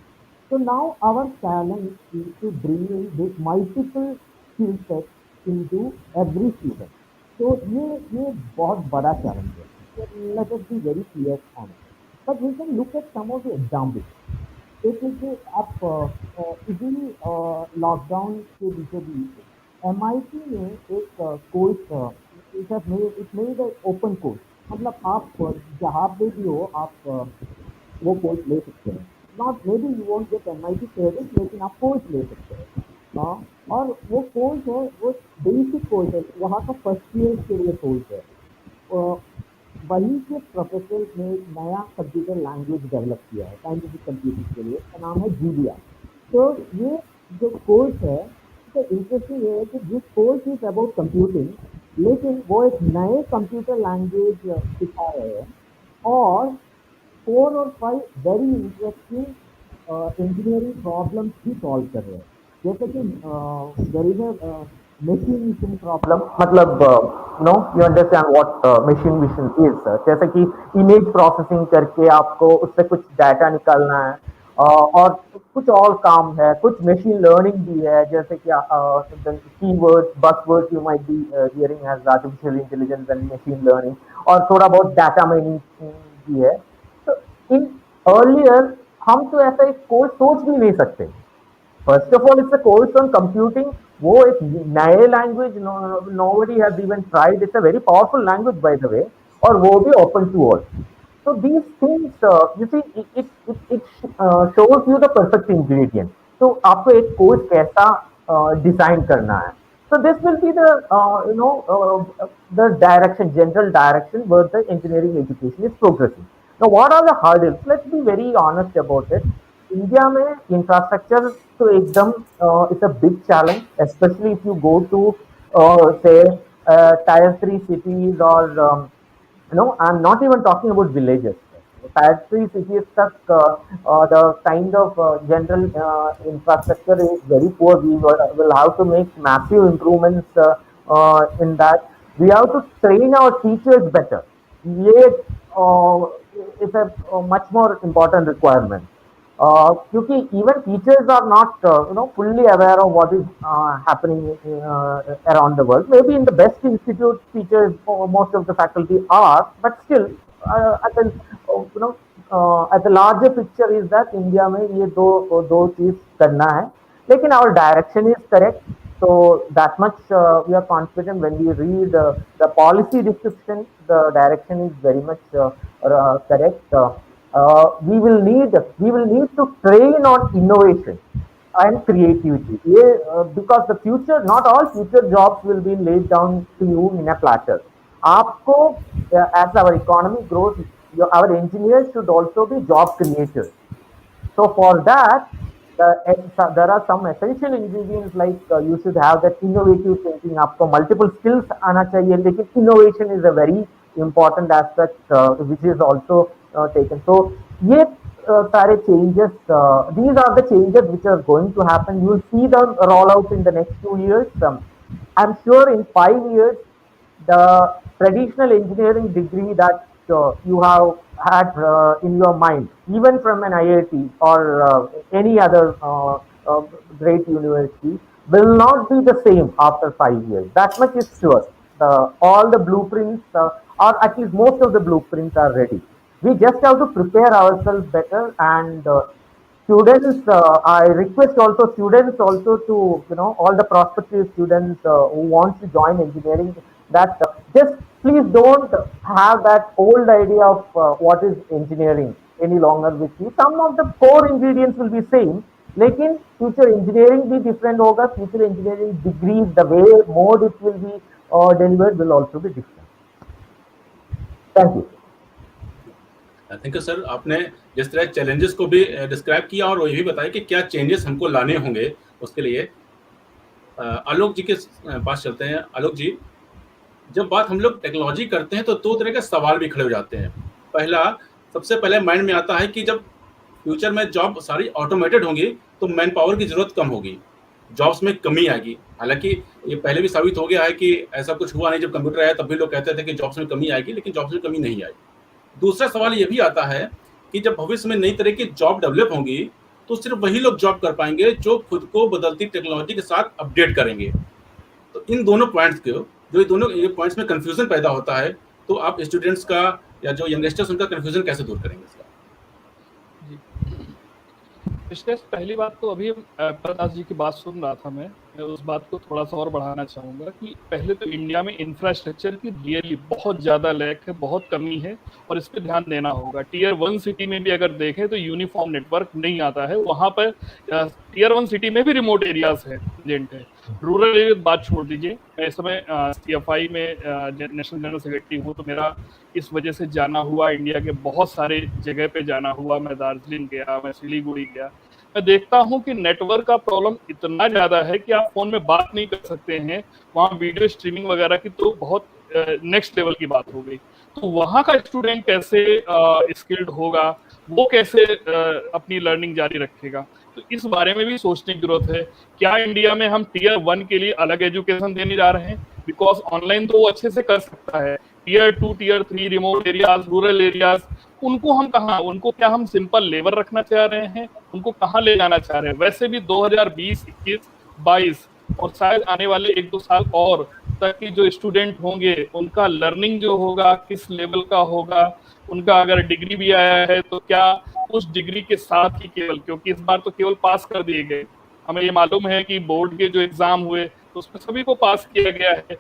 So now our challenge is to bring in this multiple skill sets into every student. So ये बहुत बड़ा challenge है. So let us be very clear on it. But we can look at some of the examples. एक लीजिए आप इसी लॉकडाउन के बीचों बीच MIT ने एक course it made open course, मतलब आप जहाँ पे भी हो आप वो कोर्स ले सकते हैं। Not maybe you won't get MIT credit, लेकिन आप कोर्स ले सकते हैं। और वो कोर्स है, वो बेसिक कोर्स है, वहाँ का फर्स्ट ईयर के लिए कोर्स है। वहीं के प्रोफेसर ने एक नया कंप्यूटर लैंग्वेज डेवलप किया है साइंटिफिक कंप्यूटिंग के लिए, उसका नाम है जूलिया। तो ये जो कोर्स है, तो इंटरेस्टिंग है कि this course is about computing, लेकिन वो एक नए कंप्यूटर लैंग्वेज सिखा रहे हैं और 4 और 5 वेरी इंटरेस्टिंग इंजीनियरिंग प्रॉब्लम्स भी सॉल्व कर रहे हैं। जैसे कि there is a machine vision problem, मतलब you understand what machine vision is. जैसे कि इमेज प्रोसेसिंग करके आपको उससे कुछ डाटा निकालना है, और कुछ और काम है, कुछ मशीन लर्निंग भी है, जैसे कि keywords, buzzwords you might be hearing as artificial intelligence and machine learning, और थोड़ा बहुत डाटा माइनिंग भी है। तो इन अर्लियर हम तो ऐसा एक कोर्स सोच भी नहीं सकते। First of all it's a course on computing, वो एक नए language, nobody has even tried, it's a very powerful language by the way, और वो भी open to all. So these things, you see, it shows you the perfect ingredient. तो आपको एक कोर्स कैसा डिजाइन करना है, So this will be the direction, general direction where the engineering education is progressing. Now, what are the hurdles? Let's be very honest about it. India में infrastructure तो एकदम it's a big challenge, especially if you go to say tier 3 cities or I'm not even talking about villages. Tier 3 cities the kind of general infrastructure is very poor. We will have to make massive improvements in that. We have to train our teachers better. ये is a much more important requirement. क्योंकि even teachers are not fully aware of what is happening around the world. Maybe in the best institute, teachers most of the faculty are, but still at the larger picture is that India में ये दो चीज करना है. लेकिन our direction is correct. So that much we are confident when we read the policy description. The direction is very much correct. We will need to train on innovation and creativity. Because the future, not all future jobs will be laid down to you in a platter. आपको as our economy grows, our engineers should also be job creators. So for that, there are some essential ingredients like you should have that innovative thinking. आपको multiple skills आना चाहिए, लेकिन innovation is a very important aspect which is also taken. So ये सारे changes, these are the changes which are going to happen. You will see them roll out in the next 2 years. I'm sure in 5 years, the traditional engineering degree that you have had in your mind, even from an IIT or any other great university, will not be the same after 5 years. That much is sure. All the blueprints, or at least most of the blueprints, are ready. We just have to prepare ourselves better. And students, I request also students also to, all the prospective students who want to join engineering, that just please don't have that old idea of what is engineering any longer with you. Some of the core ingredients will be same, लेकिन future engineering भी different होगा. Future engineering degrees, the way mode it will be delivered will also be different. Thank you. Thank you sir. आपने जिस तरह चैलेंजेस को भी डिस्क्राइब किया और वो ये भी बताया कि क्या चेंजेस हमको लाने होंगे उसके लिए. आलोक जी के पास चलते हैं. आलोक जी, जब बात हम लोग टेक्नोलॉजी करते हैं तो दो तरह के सवाल भी खड़े हो जाते हैं. पहला, सबसे पहले माइंड में आता है कि जब फ्यूचर में जॉब सारी ऑटोमेटेड होंगी तो मैन पावर की जरूरत कम होगी, जॉब्स में कमी आएगी. हालांकि ये पहले भी साबित हो गया है कि ऐसा कुछ हुआ नहीं. जब कंप्यूटर आया तब भी लोग कहते थे कि जॉब्स में कमी आएगी, लेकिन जॉब्स में कमी नहीं आई. दूसरा सवाल ये भी आता है कि जब भविष्य में नई तरह की जॉब डेवलप होंगी तो सिर्फ वही लोग जॉब कर पाएंगे जो खुद को बदलती टेक्नोलॉजी के साथ अपडेट करेंगे. तो इन दोनों पॉइंट्स को, जो दोनों ये पॉइंट्स में कंफ्यूजन पैदा होता है, तो आप स्टूडेंट्स का या जो यंगस्टर्स उनका कंफ्यूजन कैसे दूर करेंगे इसका? पहली बात तो अभी प्रकाश जी की बात सुन रहा था मैं उस बात को थोड़ा सा और बढ़ाना चाहूँगा कि पहले तो इंडिया में इंफ्रास्ट्रक्चर की रियली बहुत ज़्यादा लैक है, बहुत कमी है और इस पर ध्यान देना होगा. टियर 1 सिटी में भी अगर देखें तो यूनिफॉर्म नेटवर्क नहीं आता है. वहाँ पर टियर 1 सिटी में भी रिमोट एरियाज है, जेंट है. रूरल एरिया बात छोड़ दीजिए. मैं इस समय CFI में नेशनल जनरल सेक्रेटरी हूँ, तो मेरा इस वजह से जाना हुआ, इंडिया के बहुत सारे जगह पे जाना हुआ. मैं दार्जिलिंग गया, मैं सिलीगुड़ी गया. मैं देखता हूँ कि नेटवर्क का प्रॉब्लम इतना ज़्यादा है कि आप फोन में बात नहीं कर सकते हैं. वहाँ वीडियो स्ट्रीमिंग वगैरह की तो बहुत नेक्स्ट लेवल की बात हो गई. तो वहाँ का स्टूडेंट कैसे स्किल्ड होगा, वो कैसे अपनी लर्निंग जारी रखेगा, तो इस बारे में भी सोचने की जरूरत है. क्या इंडिया में हम टियर 1 के लिए अलग एजुकेशन देने जा रहे हैं? बिकॉज ऑनलाइन तो वो अच्छे से कर सकता है. Tier 2, tier 3 remote areas, rural areas, उनको हम कहाँ, उनको क्या हम सिंपल लेवल रखना चाह रहे हैं? उनको कहाँ ले जाना चाह रहे हैं? वैसे भी 2020, 21, 22 और शायद आने वाले 1-2 साल और तक की जो स्टूडेंट होंगे उनका लर्निंग जो होगा किस लेवल का होगा. उनका अगर डिग्री भी आया है तो क्या उस डिग्री के साथ ही केवल, क्योंकि इस बार तो केवल पास कर दिए गए. हमें ये मालूम है कि बोर्ड के जो एग्जाम हुए तो उसमें सभी को पास किया गया है.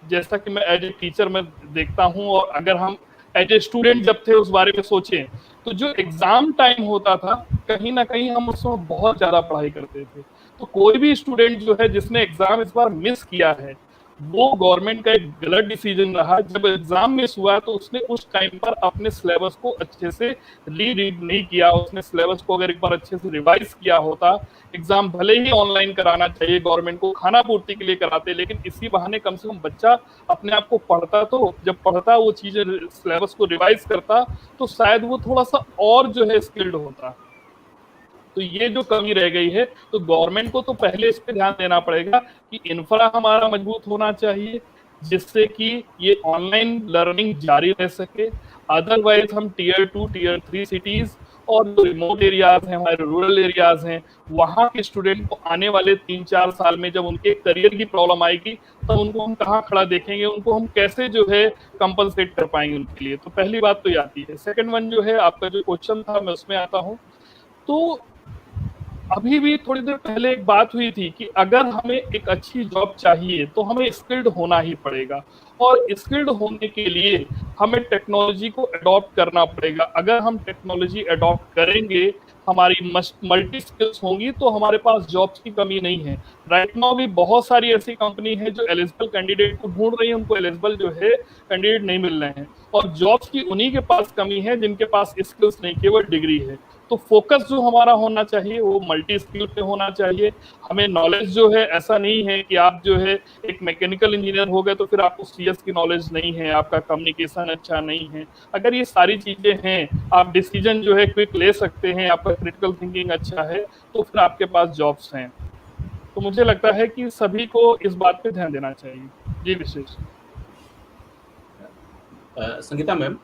जैसा कि मैं एज ए टीचर में देखता हूँ, और अगर हम एज ए स्टूडेंट जब थे उस बारे में सोचें तो जो एग्जाम टाइम होता था कहीं ना कहीं हम उसमें बहुत ज्यादा पढ़ाई करते थे। तो कोई भी स्टूडेंट जो है जिसने एग्जाम इस बार मिस किया है वो गवर्नमेंट का एक गलत डिसीजन रहा। जब एग्जाम मिस हुआ तो उसने उस टाइम पर अपने सिलेबस को अच्छे से रीड नहीं किया, उसने सिलेबस को अगर एक बार अच्छे से रिवाइज किया होता, एग्जाम भले ही ऑनलाइन कराना चाहिए, गवर्नमेंट को खाना पूर्ति के लिए कराते, लेकिन इसी बहाने कम से कम बच्चा अपने आप को पढ़ता, तो जब पढ़ता वो चीजें सिलेबस को रिवाइज करता तो शायद वो थोड़ा सा और जो है स्किल्ड होता। तो ये जो कमी रह गई है, तो गवर्नमेंट को तो पहले इस पे ध्यान देना पड़ेगा कि इंफ्रा हमारा मजबूत होना चाहिए जिससे कि ये ऑनलाइन लर्निंग जारी रह सके। अदरवाइज हम टीयर 2 टीयर 3 सिटीज और जो रिमोट एरियाज हैं, हमारे रूरल एरियाज हैं, वहाँ के स्टूडेंट को आने वाले 3-4 साल में जब उनके करियर की प्रॉब्लम आएगी तब उनको हम कहाँ खड़ा देखेंगे, उनको हम कैसे जो है कंपनसेट कर पाएंगे उनके लिए। तो पहली बात तो ये आती है। सेकंड वन जो है आपका जो क्वेश्चन था मैं उसमें आता हूँ। तो अभी भी थोड़ी देर पहले एक बात हुई थी कि अगर हमें एक अच्छी जॉब चाहिए तो हमें स्किल्ड होना ही पड़ेगा, और स्किल्ड होने के लिए हमें टेक्नोलॉजी को अडॉप्ट करना पड़ेगा। अगर हम टेक्नोलॉजी अडॉप्ट करेंगे, हमारी मल्टी स्किल्स होंगी, तो हमारे पास जॉब्स की कमी नहीं है। राइट नाउ भी बहुत सारी ऐसी कंपनी है जो एलिजिबल कैंडिडेट को ढूंढ रही है, उनको एलिजिबल जो है कैंडिडेट नहीं मिल रहे हैं, और जॉब्स की उन्हीं के पास कमी है जिनके पास स्किल्स नहीं, केवल डिग्री है। तो फोकस जो हमारा होना चाहिए वो मल्टी स्किल पे होना चाहिए। हमें नॉलेज जो है, ऐसा नहीं है कि आप जो है एक मैकेनिकल इंजीनियर हो गए तो फिर आपको सीएस की नॉलेज नहीं है, आपका कम्युनिकेशन अच्छा नहीं है। अगर ये सारी चीजें हैं, आप डिसीजन जो है क्विक ले सकते हैं, आपका क्रिटिकल थिंकिंग अच्छा है, तो फिर आपके पास जॉब्स हैं। तो मुझे लगता है कि सभी को इस बात पे ध्यान देना चाहिए। जी विशेष। संगीता मैम,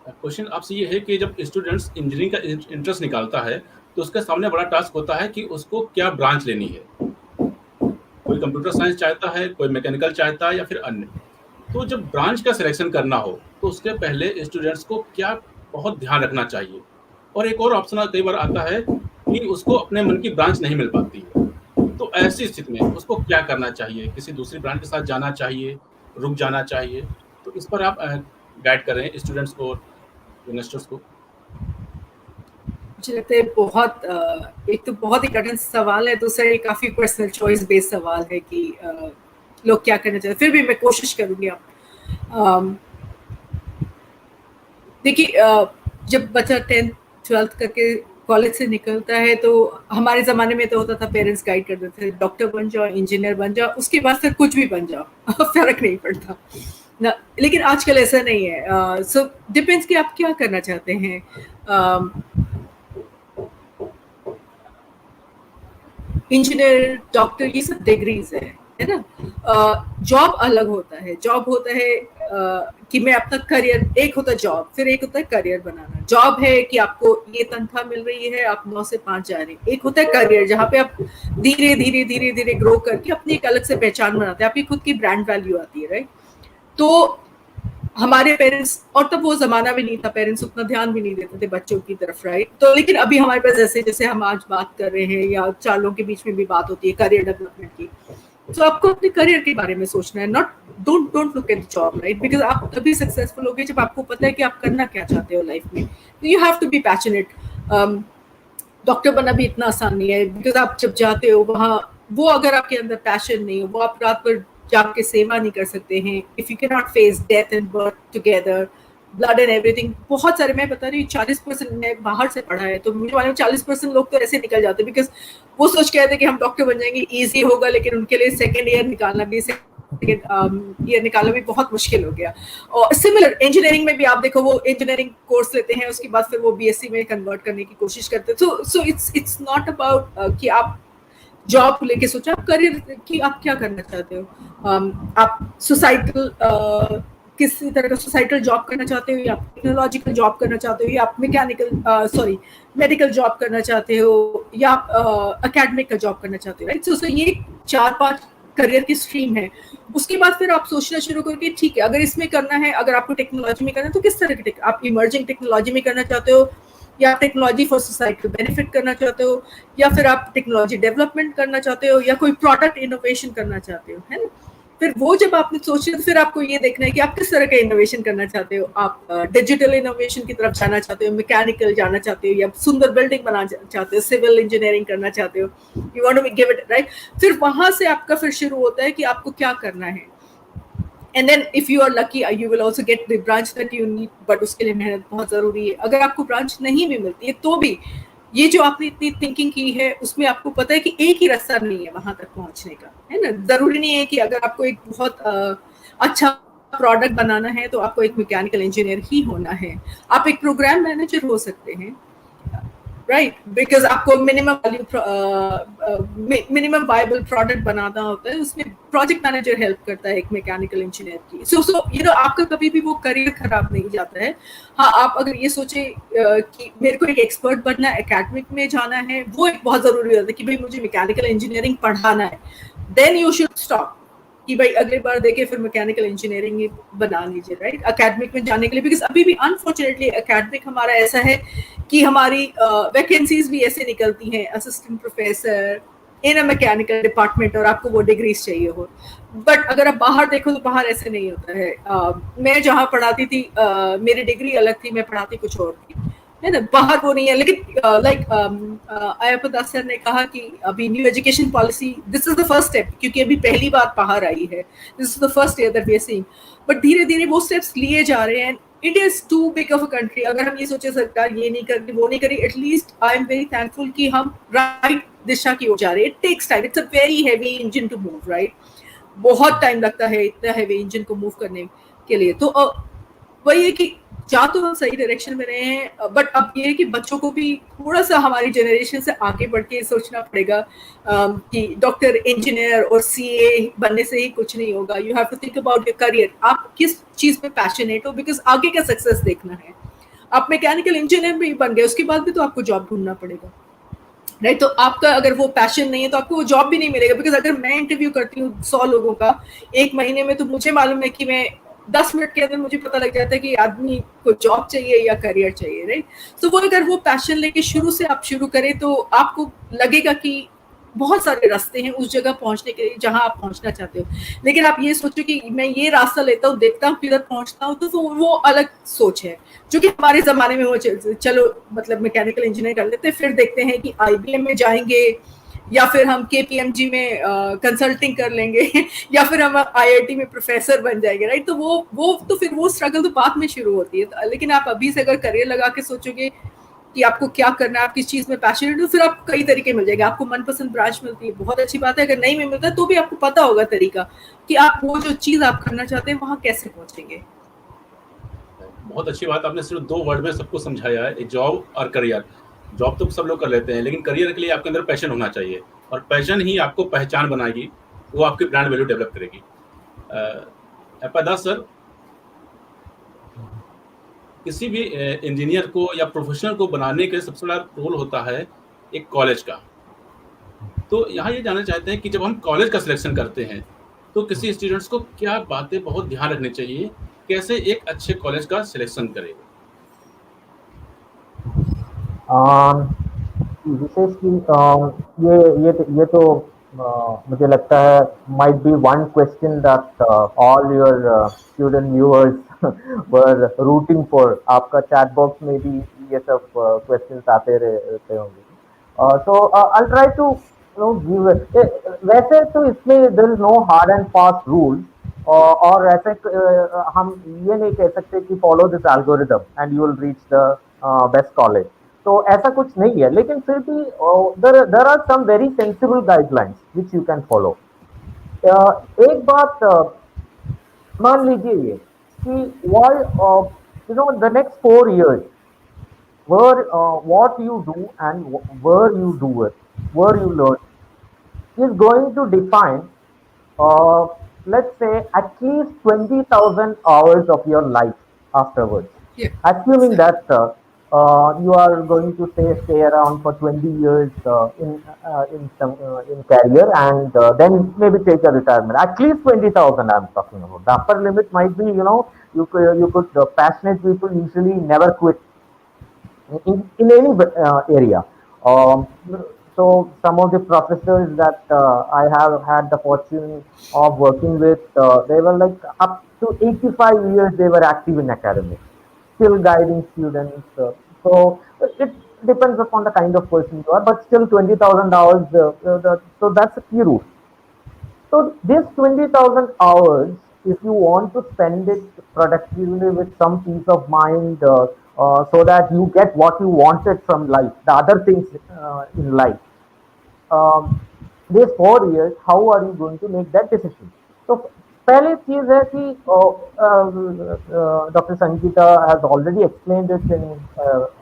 क्वेश्चन आपसे ये है कि जब स्टूडेंट्स इंजीनियरिंग का इंटरेस्ट निकालता है तो उसके सामने बड़ा टास्क होता है कि उसको क्या ब्रांच लेनी है। कोई कंप्यूटर साइंस चाहता है, कोई मैकेनिकल चाहता है या फिर अन्य। तो जब ब्रांच का सिलेक्शन करना हो तो उसके पहले स्टूडेंट्स को क्या बहुत ध्यान रखना चाहिए। और एक और ऑप्शन कई बार आता है कि उसको अपने मन की ब्रांच नहीं मिल पाती है, तो ऐसी स्थिति में उसको क्या करना चाहिए, किसी दूसरी ब्रांच के साथ जाना चाहिए, रुक जाना चाहिए। तो इस पर आप गाइड कर रहे हैं स्टूडेंट्स को, इन्वेस्टर्स को। मुझे लगता है बहुत एक तो बहुत ही कठिन सवाल है, दूसरा ये काफी पर्सनल चॉइस बेस्ड सवाल है कि लोग क्या करना चाहते हैं। फिर भी मैं कोशिश करूंगी। आप देखिए, जब बच्चा 10th 12th करके कॉलेज से निकलता है तो हमारे ज़माने में तो होता था पेरेंट्स गाइड करते थे, डॉक्टर बन जाओ, इंजीनियर बन जाओ, उसके बाद फिर कुछ भी बन जाओ फर्क नहीं पड़ता ना। लेकिन आजकल ऐसा नहीं है। सो डिपेंड्स कि आप क्या करना चाहते हैं। इंजीनियर, डॉक्टर, ये सब डिग्रीज है ना। जॉब अलग होता है। जॉब होता है कि मैं अपना करियर, एक होता है जॉब, फिर एक होता है करियर बनाना। जॉब है कि आपको ये तनख्वाह मिल रही है, आप 9 से 5 जा रहे हैं। एक होता है करियर, जहाँ पे आप धीरे धीरे धीरे धीरे ग्रो करके अपनी एक अलग से पहचान बनाते हैं, आपकी खुद की ब्रांड वैल्यू आती है, राइट। तो हमारे पेरेंट्स, और तब वो जमाना भी नहीं था, पेरेंट्स उतना ध्यान भी नहीं देते थे बच्चों की तरफ, राइट। तो लेकिन अभी हमारे पास जैसे जैसे हम आज बात कर रहे हैं या 4 लोगों के बीच में भी बात होती है करियर डेवलपमेंट की, तो आपको अपने करियर के बारे में सोचना है, not don't look at job, right. Because आप तभी सक्सेसफुल होगे जब आपको पता है कि आप करना क्या चाहते हो लाइफ में। You have to be passionate. Doctor बनना भी इतना आसान नहीं है, बिकॉज आप जब जाते हो वहाँ, वो अगर आपके अंदर पैशन नहीं हो, वो आप रात भर जाग के सेवा नहीं कर सकते हैं। If you can not face death and birth together, blood and everything. बहुत सारे, मैं बता रही हूँ 40% ने बाहर से पढ़ा है, तो मुझे मालूम 40% लोग तो ऐसे निकल जाते हैं बिकॉज वो सोच के आते हैं कि हम डॉक्टर बन जाएंगे, ईजी होगा, लेकिन उनके लिए सेकेंड ईयर निकालना भी बहुत मुश्किल हो गया। और सिमिलर इंजीनियरिंग में भी आप देखो, वो इंजीनियरिंग कोर्स लेते हैं, उसके बाद फिर वो बीएससी में कन्वर्ट करने की कोशिश करते हैं। सो इट्स नॉट अबाउट कि आप जॉब लेके सोचा, आप करियर कि आप क्या करना चाहते हो। आप सोसाइटल किसी तरह का सोसाइटल जॉब करना चाहते हो, या टेक्नोलॉजिकल जॉब करना चाहते हो, या आप मेडिकल जॉब करना चाहते हो, या आप एकेडमिक का जॉब करना चाहते हो, राइट। सो ये 4-5 करियर की स्ट्रीम है। उसके बाद फिर आप सोचना शुरू करके, ठीक है, अगर इसमें करना है, अगर आपको टेक्नोलॉजी में करना है तो किस तरह की, आप इमर्जिंग टेक्नोलॉजी में करना चाहते हो, या आप टेक्नोलॉजी फॉर सोसाइटी बेनिफिट करना चाहते हो, या फिर आप टेक्नोलॉजी डेवलपमेंट करना चाहते हो, या कोई प्रोडक्ट इनोवेशन करना चाहते हो, है ना। फिर वो जब आपने सोची तो फिर आपको ये देखना है कि आप किस तरह का इनोवेशन करना चाहते हो। आप डिजिटल इनोवेशन की तरफ जाना चाहते हो, मैकेनिकल जाना चाहते हो, या सुंदर बिल्डिंग बनाना चाहते हो, सिविल इंजीनियरिंग करना चाहते हो, you want to give it right. फिर वहां से आपका फिर शुरू होता है कि आपको क्या करना है। And then if you are lucky you will also get the branch that you need, but उसके लिए मेहनत बहुत जरूरी है। अगर आपको ब्रांच नहीं भी मिलती है तो भी ये जो आपने इतनी थिंकिंग की है उसमें आपको पता है कि एक ही रास्ता नहीं है वहां तक पहुंचने का, है ना। जरूरी नहीं है कि अगर आपको एक बहुत अच्छा प्रोडक्ट बनाना है तो आपको एक मैकेनिकल इंजीनियर ही होना है। आप एक प्रोग्राम मैनेजर हो सकते हैं, राइट, बिकॉज आपको मिनिमम वायबल प्रोडक्ट बनाना होता है, उसमें प्रोजेक्ट मैनेजर हेल्प करता है एक मैकेनिकल इंजीनियर की। सो यू नो आपका कभी भी वो करियर खराब नहीं जाता है। हाँ, आप अगर ये सोचे कि मेरे को एक एक्सपर्ट बनना है, एकेडमिक में जाना है, वो एक बहुत जरूरी होता है कि भाई मुझे मैकेनिकल इंजीनियरिंग पढ़ाना है, देन यू शुड स्टॉप कि भाई अगली बार देखे फिर मैकेनिकल इंजीनियरिंग ही बना लीजिए, राइट, एकेडमिक में जाने के लिए। बिकॉज अभी भी अनफॉर्चुनेटली एकेडमिक हमारा ऐसा है कि हमारी वैकेंसीज भी ऐसे निकलती हैं, assistant professor in a mechanical department, और आपको वो डिग्रीज चाहिए हो। बट अगर आप बाहर देखो तो बाहर ऐसे नहीं होता है। मैं जहाँ पढ़ाती थी मेरी डिग्री अलग थी, मैं पढ़ाती कुछ और थी, है ना। बाहर वो नहीं है। लेकिन लाइक अयप्पा सर ने कहा कि अभी new education policy, this is the first step, क्योंकि अभी पहली बार बाहर आई है, this is the first year that we are seeing, but धीरे धीरे वो स्टेप्स लिए जा रहे हैं। India is too big of a country. अगर हम ये सोचे सरकार ये नहीं कर रही, वो नहीं करी, at least I am very thankful कि हम राइट दिशा की ओर जा रहे हैं। It takes time, it's a very heavy engine to move, right, बहुत टाइम लगता है इतना हैवी इंजन को मूव करने के लिए। तो वही है कि जा तो हम सही डायरेक्शन में रहे हैं, बट अब ये है कि बच्चों को भी थोड़ा सा हमारी जनरेशन से आगे बढ़ के सोचना पड़ेगा कि डॉक्टर, इंजीनियर और सीए बनने से ही कुछ नहीं होगा। You have to think about your career, आप किस चीज में पैशनेट हो, बिकॉज आगे का सक्सेस देखना है। आप मैकेनिकल इंजीनियर भी बन गए, उसके बाद भी तो आपको जॉब ढूंढना पड़ेगा, राइट। तो आपका अगर वो पैशन नहीं है तो आपको वो जॉब भी नहीं मिलेगा। बिकॉज अगर मैं इंटरव्यू करती हूँ 100 लोगों का एक महीने में, तो मुझे मालूम है कि मैं 10 मिनट के अंदर मुझे पता लग जाता है कि आदमी को जॉब चाहिए या करियर चाहिए, राइट। तो वो अगर वो पैशन लेके शुरू से आप शुरू करें तो आपको लगेगा कि बहुत सारे रास्ते हैं उस जगह पहुंचने के लिए जहां आप पहुंचना चाहते हो। लेकिन आप ये सोचो कि मैं ये रास्ता लेता हूँ, देखता हूँ किधर पहुंचता हूँ, तो वो अलग सोच है जो कि हमारे जमाने में हो। चलो मतलब मैकेनिकल इंजीनियर कर लेते, फिर देखते हैं कि आईबीएम में जाएंगे, या फिर हम केपीएमजी में कंसल्टिंग कर लेंगे या फिर हम आईआईटी में प्रोफेसर बन जाएंगे, राइट। तो वो तो फिर वो स्ट्रगल तो बाद में शुरू होती है। लेकिन आप अभी से अगर करियर लगा के सोचोगे कि आपको क्या करना है, आप किस चीज में पैशनेट हो, फिर आपको कई तरीके मिल जाएंगे। आपको मनपसंद ब्रांच मिलती है, बहुत अच्छी बात है। अगर नहीं भी मिलता तो भी आपको पता होगा तरीका कि आप वो जो चीज आप करना चाहते हैं वहां कैसे पहुंचेंगे। बहुत अच्छी बात, आपने सिर्फ 2 वर्ड में सबको समझाया है, जॉब और करियर। जॉब तो सब लोग कर लेते हैं, लेकिन करियर के लिए आपके अंदर पैशन होना चाहिए, और पैशन ही आपको पहचान बनाएगी, वो आपकी ब्रांड वैल्यू डेवलप करेगी। अयप्पा दास सर, किसी भी इंजीनियर को या प्रोफेशनल को बनाने के सबसे बड़ा रोल होता है एक कॉलेज का। तो यहाँ ये जानना चाहते हैं कि जब हम कॉलेज का सिलेक्शन करते हैं तो किसी स्टूडेंट्स को क्या बातें बहुत ध्यान रखनी चाहिए, कैसे एक अच्छे कॉलेज का सिलेक्शन करें? विशेष की ये तो मुझे लगता है might be one question that all your student viewers were rooting for. आपका chat box में भी ये सब questions आते रहते होंगे। So I'll try to give वैसे तो इसमें there is no hard and fast rule, और ऐसे हम ये नहीं कह सकते कि follow this algorithm and you will reach the best college. तो ऐसा कुछ नहीं है, लेकिन फिर भी there are some very sensible guidelines which you can follow. एक बात मान लीजिए ये कि while the next 4 years what you do and where you do it, where you learn is going to define let's say at least 20,000 hours of your life afterwards. Yeah. Assuming that you are going to stay around for 20 years in career, and then maybe take a retirement. At least 20,000 I'm talking about. The upper limit might be, you could passionate people usually never quit in any area. So some of the professors that I have had the fortune of working with, they were like up to 85 years they were active in academics, still guiding students. So it depends upon the kind of person you are, but still 20,000 hours. So that's a key route. So this 20,000 hours, if you want to spend it productively with some peace of mind, so that you get what you wanted from life, the other things in life, um, these 4 years, how are you going to make that decision? तो पहले चीज है कि doctor Sangeeta has already explained it in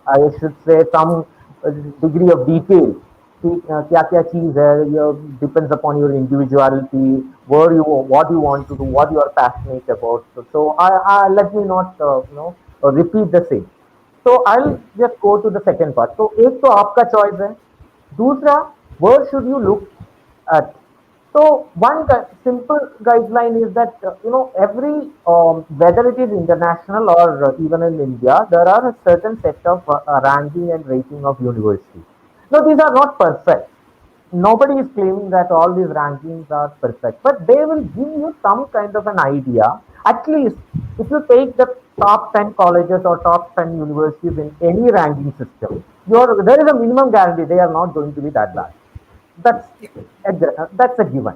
I should say some degree of detail कि क्या क्या चीज है, depends upon your individuality, where you what you want to do, what you are passionate about. So I let me not repeat the same. So I'll just go to the second part. So एक तो आपका choice है, दूसरा where should you look at. So one simple guideline is that every whether it is international or even in India, there are a certain set of ranking and rating of universities. Now these are not perfect. Nobody is claiming that all these rankings are perfect, but they will give you some kind of an idea. At least if you take the top 10 colleges or top 10 universities in any ranking system, there is a minimum guarantee they are not going to be that bad. That's that's a given.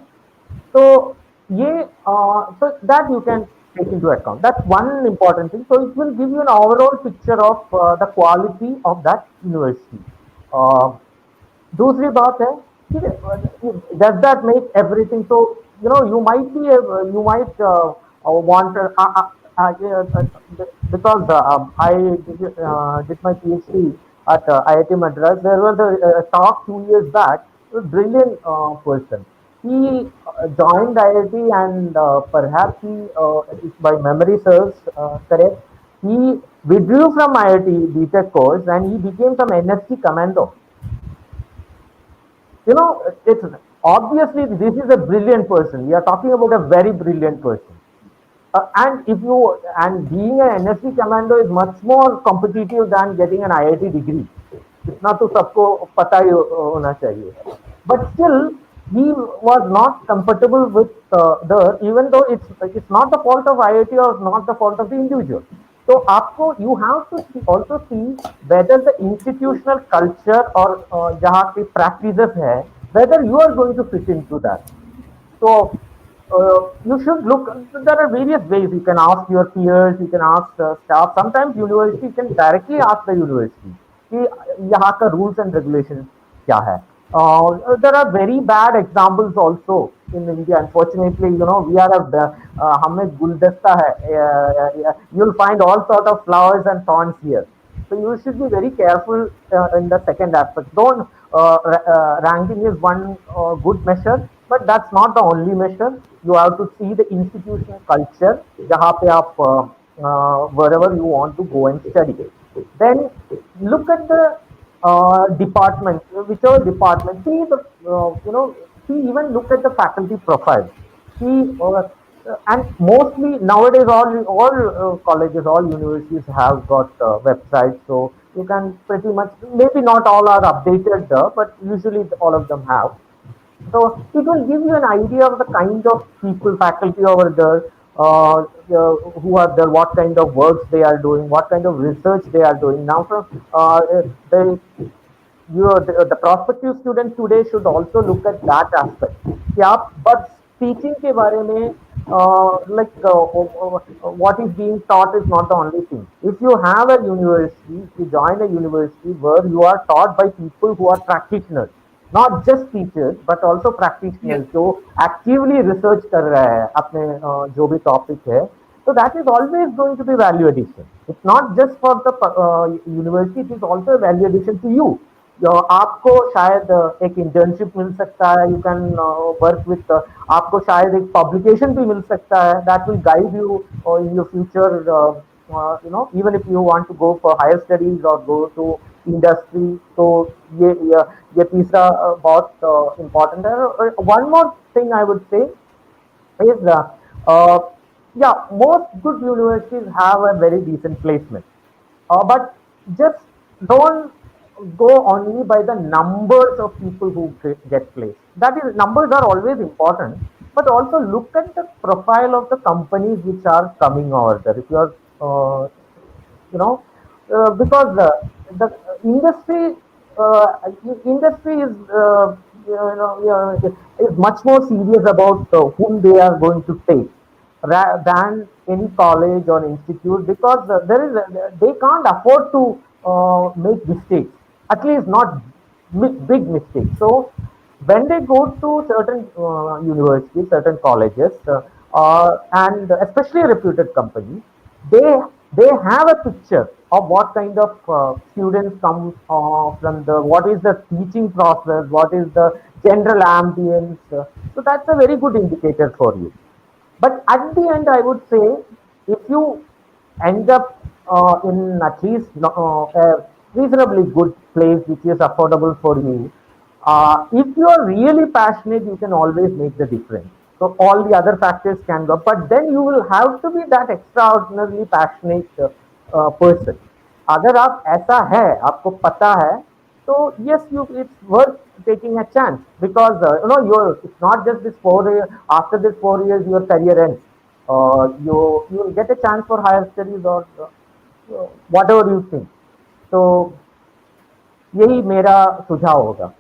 So yeah, so that you can take into account. That's one important thing. So it will give you an overall picture of the quality of that university. Uh, दूसरी बात है does that make everything so you might be you might want because I did my PhD at IIT Madras. There was a talk 2 years back, a brilliant person. He joined IIT and perhaps he if my memory serves correct, he withdrew from IIT BTech course and he became some NSC commando. It's obviously this is a brilliant person. We are talking about a very brilliant person. And being an NSC commando is much more competitive than getting an IIT degree. इतना तो सबको पता ही होना चाहिए. But still, he was not comfortable with even though it's not the fault of IIT or not the fault of the individual. So आपको you have to also see whether the institutional culture or जहाँ की practices है, whether you are going to fit into that. So you should look. There are various ways you can ask your peers, you can ask staff. Sometimes university can directly ask the university कि यहाँ का rules and regulations क्या है. There are very bad examples also in India. Unfortunately, we are हमें गुलदस्ता है. You'll find all sort of flowers and thorns here. So you should be very careful in the second aspect. Don't ranking is one good measure, but that's not the only measure. You have to see the institutional culture जहाँ पे आप wherever you want to go and study. Then look at the department, whichever department. See even look at the faculty profile. See, and mostly nowadays all colleges, all universities have got websites, so you can pretty much, maybe not all are updated, but usually all of them have. So it will give you an idea of the kind of people, faculty over there, who are there, what kind of works they are doing, what kind of research they are doing. Now, the prospective students today should also look at that aspect. But teaching के बारे में what is being taught is not the only thing. If you have a university, if you join a university where you are taught by people who are practitioners, not just teachers but also practitioners जो actively research कर रहे हैं अपने जो भी topic है, so that is always going to be value addition. It's not just for the university, it is also a value addition to you. आपको शायद एक इंटर्नशिप मिल सकता है, यू कैन वर्क विथ, आपको शायद एक पब्लिकेशन भी मिल सकता है that will guide you in your future, even if you want to go for higher studies or go to industry. तो ये तीसरा बहुत important है. One more thing I would say is most good universities have a very decent placement, but just don't go only by the numbers of people who get placed. That is, numbers are always important, but also look at the profile of the companies which are coming over there. If you are, you know, because the industry industry is is much more serious about whom they are going to take than any college or institute, because there is they can't afford to make mistakes, at least not big mistakes. So when they go to certain universities, certain colleges, and especially reputed companies, they they have a picture of what kind of students come from the, what is the teaching process, what is the general ambience. So that's a very good indicator for you. But at the end, I would say, if you end up in at least a reasonably good place which is affordable for you, if you are really passionate, you can always make the difference. So all the other factors can go, but then you will have to be that extraordinarily passionate person. अगर आप ऐसा है, आपको पता है, so yes, you, it's worth taking a chance, because you're, it's not just this 4 year. After this 4 years, your career ends. You will get a chance for higher studies, or whatever you think. So यही मेरा सुझाव होगा.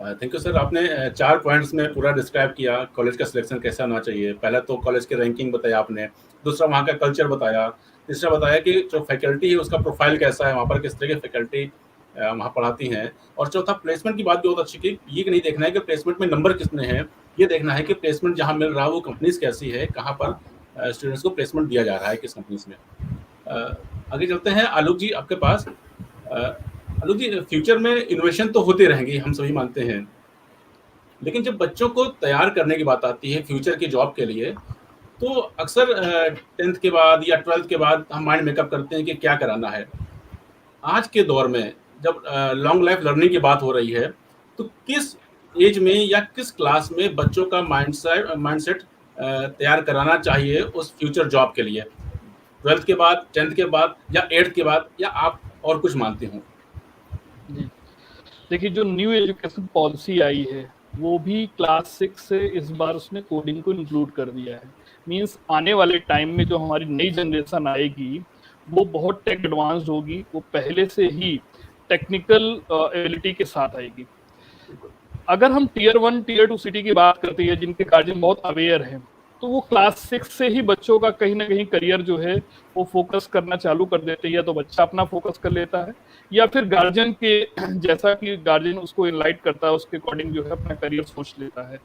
थैंक यू सर, आपने 4 पॉइंट्स में पूरा डिस्क्राइब किया कॉलेज का सिलेक्शन कैसा होना चाहिए। पहला तो कॉलेज की रैंकिंग बताया आपने, दूसरा वहाँ का कल्चर बताया, तीसरा बताया कि जो फैकल्टी है उसका प्रोफाइल कैसा है, वहाँ पर किस तरह की फैकल्टी वहाँ पढ़ाती हैं, और चौथा प्लेसमेंट की बात भी बहुत अच्छी की। ये नहीं देखना है कि प्लेसमेंट में नंबर कितने हैं, ये देखना है कि प्लेसमेंट जहाँ मिल रहा है वो कंपनीज कैसी है, कहाँ पर स्टूडेंट्स को प्लेसमेंट दिया जा रहा है, किस कंपनीज में। आगे चलते हैं आलोक जी आपके पास। आलोक जी, फ्यूचर में इनोवेशन तो होते रहेंगे, हम सभी मानते हैं, लेकिन जब बच्चों को तैयार करने की बात आती है फ्यूचर की जॉब के लिए, तो अक्सर 10th के बाद या 12th के बाद हम माइंड मेकअप करते हैं कि क्या कराना है। आज के दौर में जब लॉन्ग लाइफ लर्निंग की बात हो रही है, तो किस एज में या किस क्लास में बच्चों का माइंडसेट तैयार कराना चाहिए उस फ्यूचर जॉब के लिए? 12th के बाद, 10th के बाद, या 8th के बाद, या आप और कुछ मानते हो? जी, देखिए, जो न्यू एजुकेशन पॉलिसी आई है वो भी क्लास 6 से इस बार उसने कोडिंग को इंक्लूड कर दिया है। मींस आने वाले टाइम में जो हमारी नई जनरेशन आएगी वो बहुत टेक एडवांस्ड होगी, वो पहले से ही टेक्निकल एबिलिटी के साथ आएगी। अगर हम टियर 1 टियर 2 सिटी की बात करते हैं जिनके गार्जियन बहुत अवेयर हैं, तो वो क्लास 6 से ही बच्चों का कहीं ना कहीं करियर जो है वो फोकस करना चालू कर देते हैं। या तो बच्चा अपना फोकस कर लेता है, या फिर गार्जियन के जैसा कि गार्जियन उसको इनलाइट करता है उसके अकॉर्डिंग जो है अपना करियर सोच लेता है।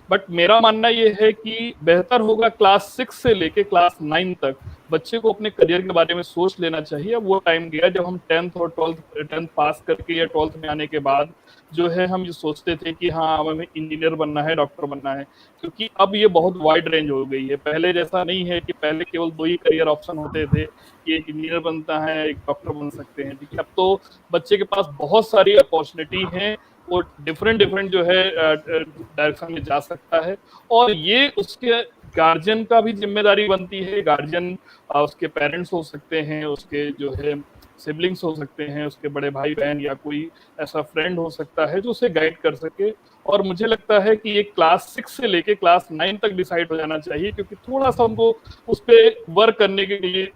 बट मेरा मानना ये है कि बेहतर होगा क्लास 6 से लेके क्लास 9 तक बच्चे को अपने करियर के बारे में सोच लेना चाहिए। अब वो टाइम गया जब हम 10th और 12th पास करके या 12th में आने के बाद जो है हम ये सोचते थे कि हाँ हमें इंजीनियर बनना है, डॉक्टर बनना है, क्योंकि अब ये बहुत वाइड रेंज हो गई है। पहले जैसा नहीं है कि पहले केवल 2 ही करियर ऑप्शन होते थे कि एक इंजीनियर बनता है, एक डॉक्टर बन सकते हैं। ठीक है, अब तो बच्चे के पास बहुत सारी अपॉर्चुनिटी हैं, वो डिफरेंट जो है डायरेक्शन में जा सकता है। और ये उसके गार्जियन का भी जिम्मेदारी बनती है। गार्जियन उसके पेरेंट्स हो सकते हैं, उसके जो है सिबलिंग्स हो सकते हैं, उसके बड़े भाई बहन या कोई ऐसा फ्रेंड हो सकता है जो उसे गाइड कर सके। और मुझे लगता है कि ये क्लास 6 से लेके क्लास 9 तक डिसाइड हो जाना चाहिए, क्योंकि थोड़ा सा उनको उस पर वर्क करने के लिए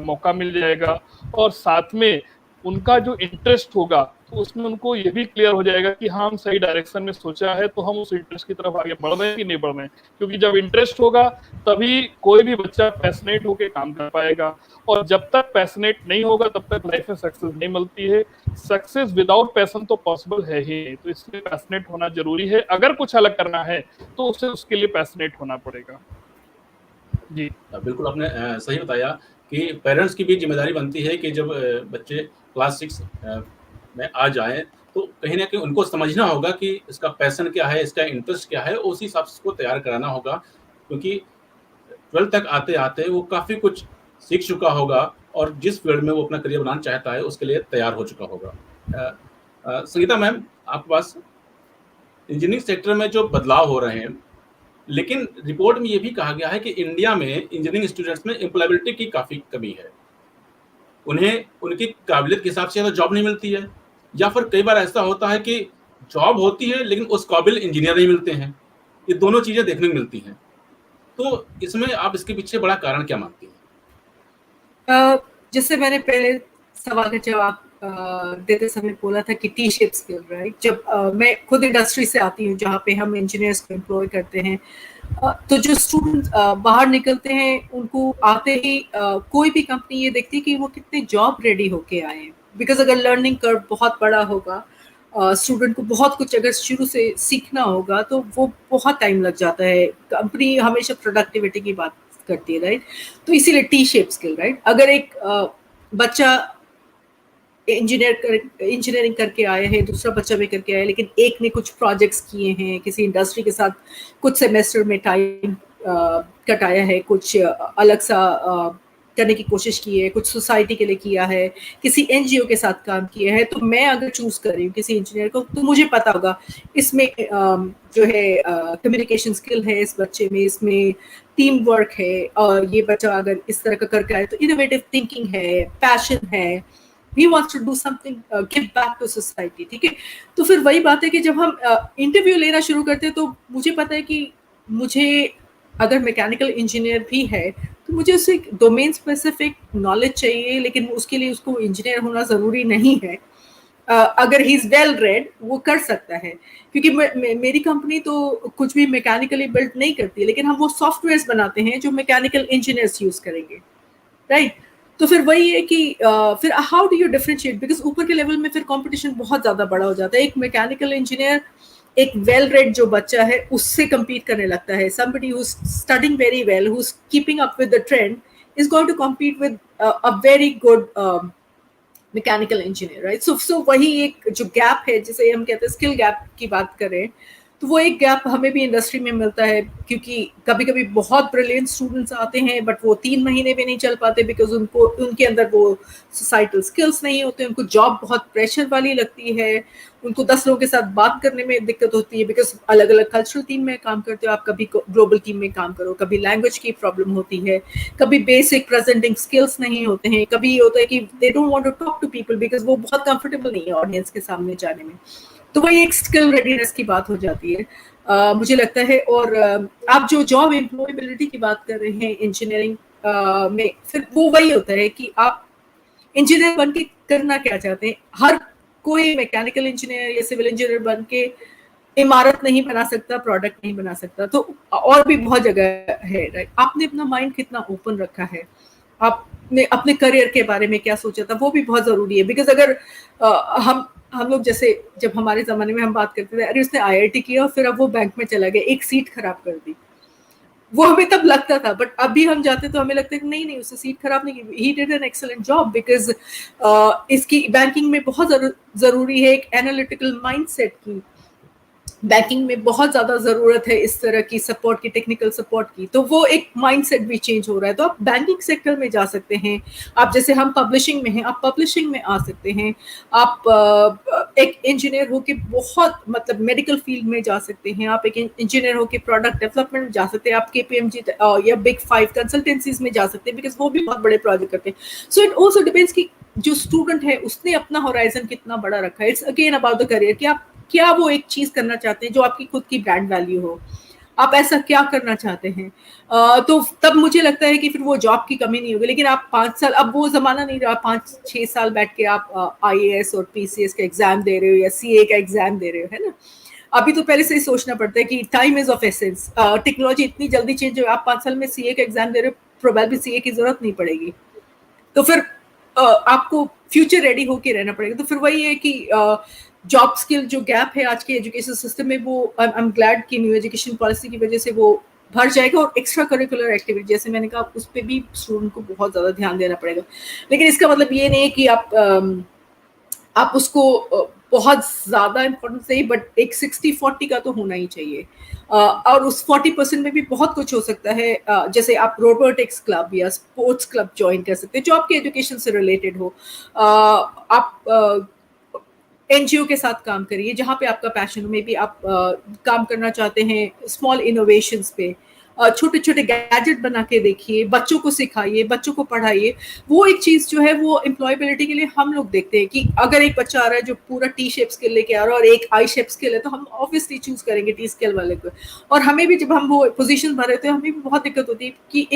मौका मिल जाएगा। और साथ में उनका जो इंटरेस्ट होगा तो उसमें उनको ये भी क्लियर हो जाएगा कि हाँ हम सही डायरेक्शन में सोचा है, तो हम उस इंटरेस्ट की तरफ आगे बढ़ रहे हैं कि नहीं बढ़ रहे हैं। क्योंकि जब इंटरेस्ट होगा तभी कोई भी बच्चा पैशनेट होकर काम कर पाएगा, और जब तक पैशनेट नहीं होगा तब तक लाइफ में सक्सेस नहीं मिलती है। सक्सेस विदाउट पैशन तो पॉसिबल है ही नहीं, तो इसलिए पैशनेट होना जरूरी है। अगर कुछ अलग करना है तो उसे उसके लिए पैशनेट होना पड़ेगा। जी बिल्कुल, आपने सही बताया कि पेरेंट्स की भी जिम्मेदारी बनती है कि जब बच्चे क्लास 6 में आ जाएं तो कहीं ना कहीं उनको समझना होगा कि इसका पैशन क्या है, इसका इंटरेस्ट क्या है, उसी हिसाब से उसको तैयार कराना होगा। क्योंकि 12 तक आते आते वो काफ़ी कुछ सीख चुका होगा और जिस फील्ड में वो अपना करियर बनाना चाहता है उसके लिए तैयार हो चुका होगा। संगीता मैम, आपके पास इंजीनियरिंग सेक्टर में जो बदलाव हो रहे हैं, लेकिन रिपोर्ट में ये भी कहा गया है कि इंडिया में इंजीनियरिंग स्टूडेंट्स में एम्प्लॉयबिलिटी की काफ़ी कमी है। उन्हें उनकी काबिलियत के हिसाब से जॉब नहीं मिलती है, या फिर कई बार ऐसा होता है कि जॉब होती है लेकिन उस काबिल इंजीनियर नहीं मिलते हैं। ये दोनों चीजें देखने को मिलती हैं। तो इसमें आप इसके पीछे बड़ा कारण क्या मानती हैं? जैसे मैंने पहले सवाल का जवाब देते समय बोला था कि टी शेप स्किल, राइट। जब मैं खुद इंडस्ट्री से आती हूँ जहाँ पे हम इंजीनियर्स को एम्प्लॉय करते हैं, तो जो स्टूडेंट बाहर निकलते हैं उनको आते ही कोई भी कंपनी ये देखती है कि वो कितने जॉब रेडी होके आए हैं। बिकॉज अगर लर्निंग कर्व बहुत बड़ा होगा, स्टूडेंट को बहुत कुछ अगर शुरू से सीखना होगा तो वो बहुत टाइम लग जाता है। कंपनी हमेशा प्रोडक्टिविटी की बात करती है, राइट। तो इसीलिए टी शेप स्किल, राइट। अगर एक बच्चा इंजीनियरिंग करके आया है, दूसरा बच्चा भी करके आया है, लेकिन एक ने कुछ प्रोजेक्ट्स किए हैं किसी इंडस्ट्री के साथ, कुछ सेमेस्टर में टाइम कटाया है, कुछ अलग सा करने की कोशिश की है, कुछ सोसाइटी के लिए किया है, किसी एनजीओ के साथ काम किया है, तो मैं अगर चूज कर रही हूँ किसी इंजीनियर को तो मुझे पता होगा इसमें जो है कम्युनिकेशन स्किल है इस बच्चे में, इसमें टीम वर्क है, और ये बच्चा अगर इस तरह का करके आए तो इनोवेटिव थिंकिंग है, पैशन है, he wants to do something, give back to society, ठीक है। तो फिर वही बात है कि जब हम इंटरव्यू लेना शुरू करते हैं तो मुझे पता है कि मुझे अगर मैकेनिकल इंजीनियर भी है तो मुझे उससे डोमेन स्पेसिफिक नॉलेज चाहिए, लेकिन उसके लिए उसको इंजीनियर होना ज़रूरी नहीं है। अगर ही इज़ वेल रेड वो कर सकता है, क्योंकि मेरी कंपनी तो कुछ भी मैकेनिकली बिल्ड नहीं करती, लेकिन हम वो सॉफ्टवेयर्स बनाते हैं जो मैकेनिकल इंजीनियर्स यूज़ करेंगे, राइट। तो फिर वही है कि फिर how do you differentiate, because ऊपर के लेवल में फिर कंपटीशन बहुत ज़्यादा बड़ा हो जाता है। एक मैकेनिकल इंजीनियर एक वेल रेड जो बच्चा है उससे compete करने लगता है। somebody who's studying very well, who's keeping up with the trend is going to compete with a very good mechanical engineer, right? So वही एक जो गैप है जिसे हम कहते हैं स्किल गैप की बात करें, तो वो एक गैप हमें भी इंडस्ट्री में मिलता है, क्योंकि कभी कभी बहुत ब्रिलियंट स्टूडेंट्स आते हैं बट वो 3 महीने भी नहीं चल पाते, बिकॉज उनको उनके अंदर वो सोसाइटल स्किल्स नहीं होते, उनको जॉब बहुत प्रेशर वाली लगती है, उनको 10 लोगों के साथ बात करने में दिक्कत होती है, बिकॉज अलग अलग कल्चरल टीम में काम करते हो आप, कभी ग्लोबल टीम में काम करो, कभी लैंग्वेज की प्रॉब्लम होती है, कभी बेसिक प्रेजेंटिंग स्किल्स नहीं होते हैं, कभी ये होता है कि they don't want to talk to people because वो बहुत कंफर्टेबल नहीं है ऑडियंस के सामने जाने में। तो वही एक स्किल रेडीनेस की बात हो जाती है मुझे लगता है। और आप जो जॉब एम्प्लॉयबिलिटी की बात कर रहे हैं इंजीनियरिंग में, फिर वो वही होता है कि आप इंजीनियर बन के करना क्या चाहते हैं। हर कोई मैकेनिकल इंजीनियर या सिविल इंजीनियर बन के इमारत नहीं बना सकता, प्रोडक्ट नहीं बना सकता, तो और भी बहुत जगह है, राइट। आपने अपना माइंड कितना ओपन रखा है, आपने अपने करियर के बारे में क्या सोचा था, वो भी बहुत जरूरी है। बिकॉज अगर हम लोग जैसे जब हमारे ज़माने में हम बात करते थे, अरे उसने IIT किया और फिर अब वो बैंक में चला गया, एक सीट खराब कर दी, वो हमें तब लगता था, बट अभी हम जाते तो हमें लगता है कि नहीं उससे सीट खराब नहीं की, he did an excellent job, because इसकी बैंकिंग में बहुत ज़रूरी है एक एनालिटिकल माइंडसेट की। बैंकिंग में बहुत ज़्यादा ज़रूरत है इस तरह की सपोर्ट की, टेक्निकल सपोर्ट की, तो वो एक माइंडसेट भी चेंज हो रहा है। तो आप बैंकिंग सेक्टर में जा सकते हैं, आप जैसे हम पब्लिशिंग में हैं, आप पब्लिशिंग में आ सकते हैं, आप एक इंजीनियर हो के बहुत मतलब मेडिकल फील्ड में जा सकते हैं, आप एक इंजीनियर हो के प्रोडक्ट डेवलपमेंट में जा सकते हैं, आप KPMG या बिग 5 कंसल्टेंसीज में जा सकते हैं, बिकॉज वो भी बहुत बड़े प्रोजेक्ट करते हैं। सो इट ऑल्सो डिपेंड्स कि जो स्टूडेंट है उसने अपना होराइजन कितना बड़ा रखा है। It's again about the career कि आप क्या वो एक चीज करना चाहते हैं जो आपकी खुद की ब्रांड वैल्यू हो, आप ऐसा क्या करना चाहते हैं। तो तब मुझे लगता है कि फिर वो जॉब की कमी नहीं होगी। लेकिन आप 5 साल, अब वो जमाना नहीं रहा 5-6 साल बैठ के आप IAS और PCS का एग्जाम दे रहे हो या CA का एग्जाम दे रहे हो, है ना। अभी तो पहले से ही सोचना पड़ता है कि time is of essence, technology इतनी जल्दी चेंज हो, आप 5 साल में CA का एग्जाम दे रहे हो, प्रोबेबली CA की जरूरत नहीं पड़ेगी, तो फिर आपको फ्यूचर रेडी होके रहना पड़ेगा। तो फिर वही है कि जॉब स्किल जो गैप है आज के एजुकेशन सिस्टम में, वो आई एम ग्लैड कि न्यू एजुकेशन पॉलिसी की वजह से वो भर जाएगा। और एक्स्ट्रा करिकुलर एक्टिविटी जैसे मैंने कहा उस पर भी स्टूडेंट को बहुत ज़्यादा ध्यान देना पड़ेगा। लेकिन इसका मतलब ये नहीं है कि आप उसको बहुत ज़्यादा इम्पोर्टेंस दें, बट एक 60-40 का तो होना ही चाहिए। और उस 40% में भी बहुत कुछ हो सकता है, जैसे आप रोबोटिक्स क्लब या स्पोर्ट्स क्लब ज्वाइन कर सकते हैं जो आपके एजुकेशन से रिलेटेड हो। आप NGO के साथ काम करिए जहाँ पे आपका पैशन हो, मे बी आप काम करना चाहते हैं स्मॉल इनोवेशंस पे, छोटे छोटे गैजेट बना के देखिए, बच्चों को सिखाइए, बच्चों को पढ़ाइए। वो एक चीज जो है वो एम्प्लॉयबिलिटी के लिए हम लोग देखते हैं कि अगर एक बच्चा आ रहा है जो पूरा टी शेप स्किल लेके आ रहा है और एक आई शेप स्किल है, तो हम ऑब्वियसली चूज करेंगे टी स्किल वाले को। और हमें भी जब हम वो पोजीशन भर रहे थे, हमें भी बहुत दिक्कत होती है कि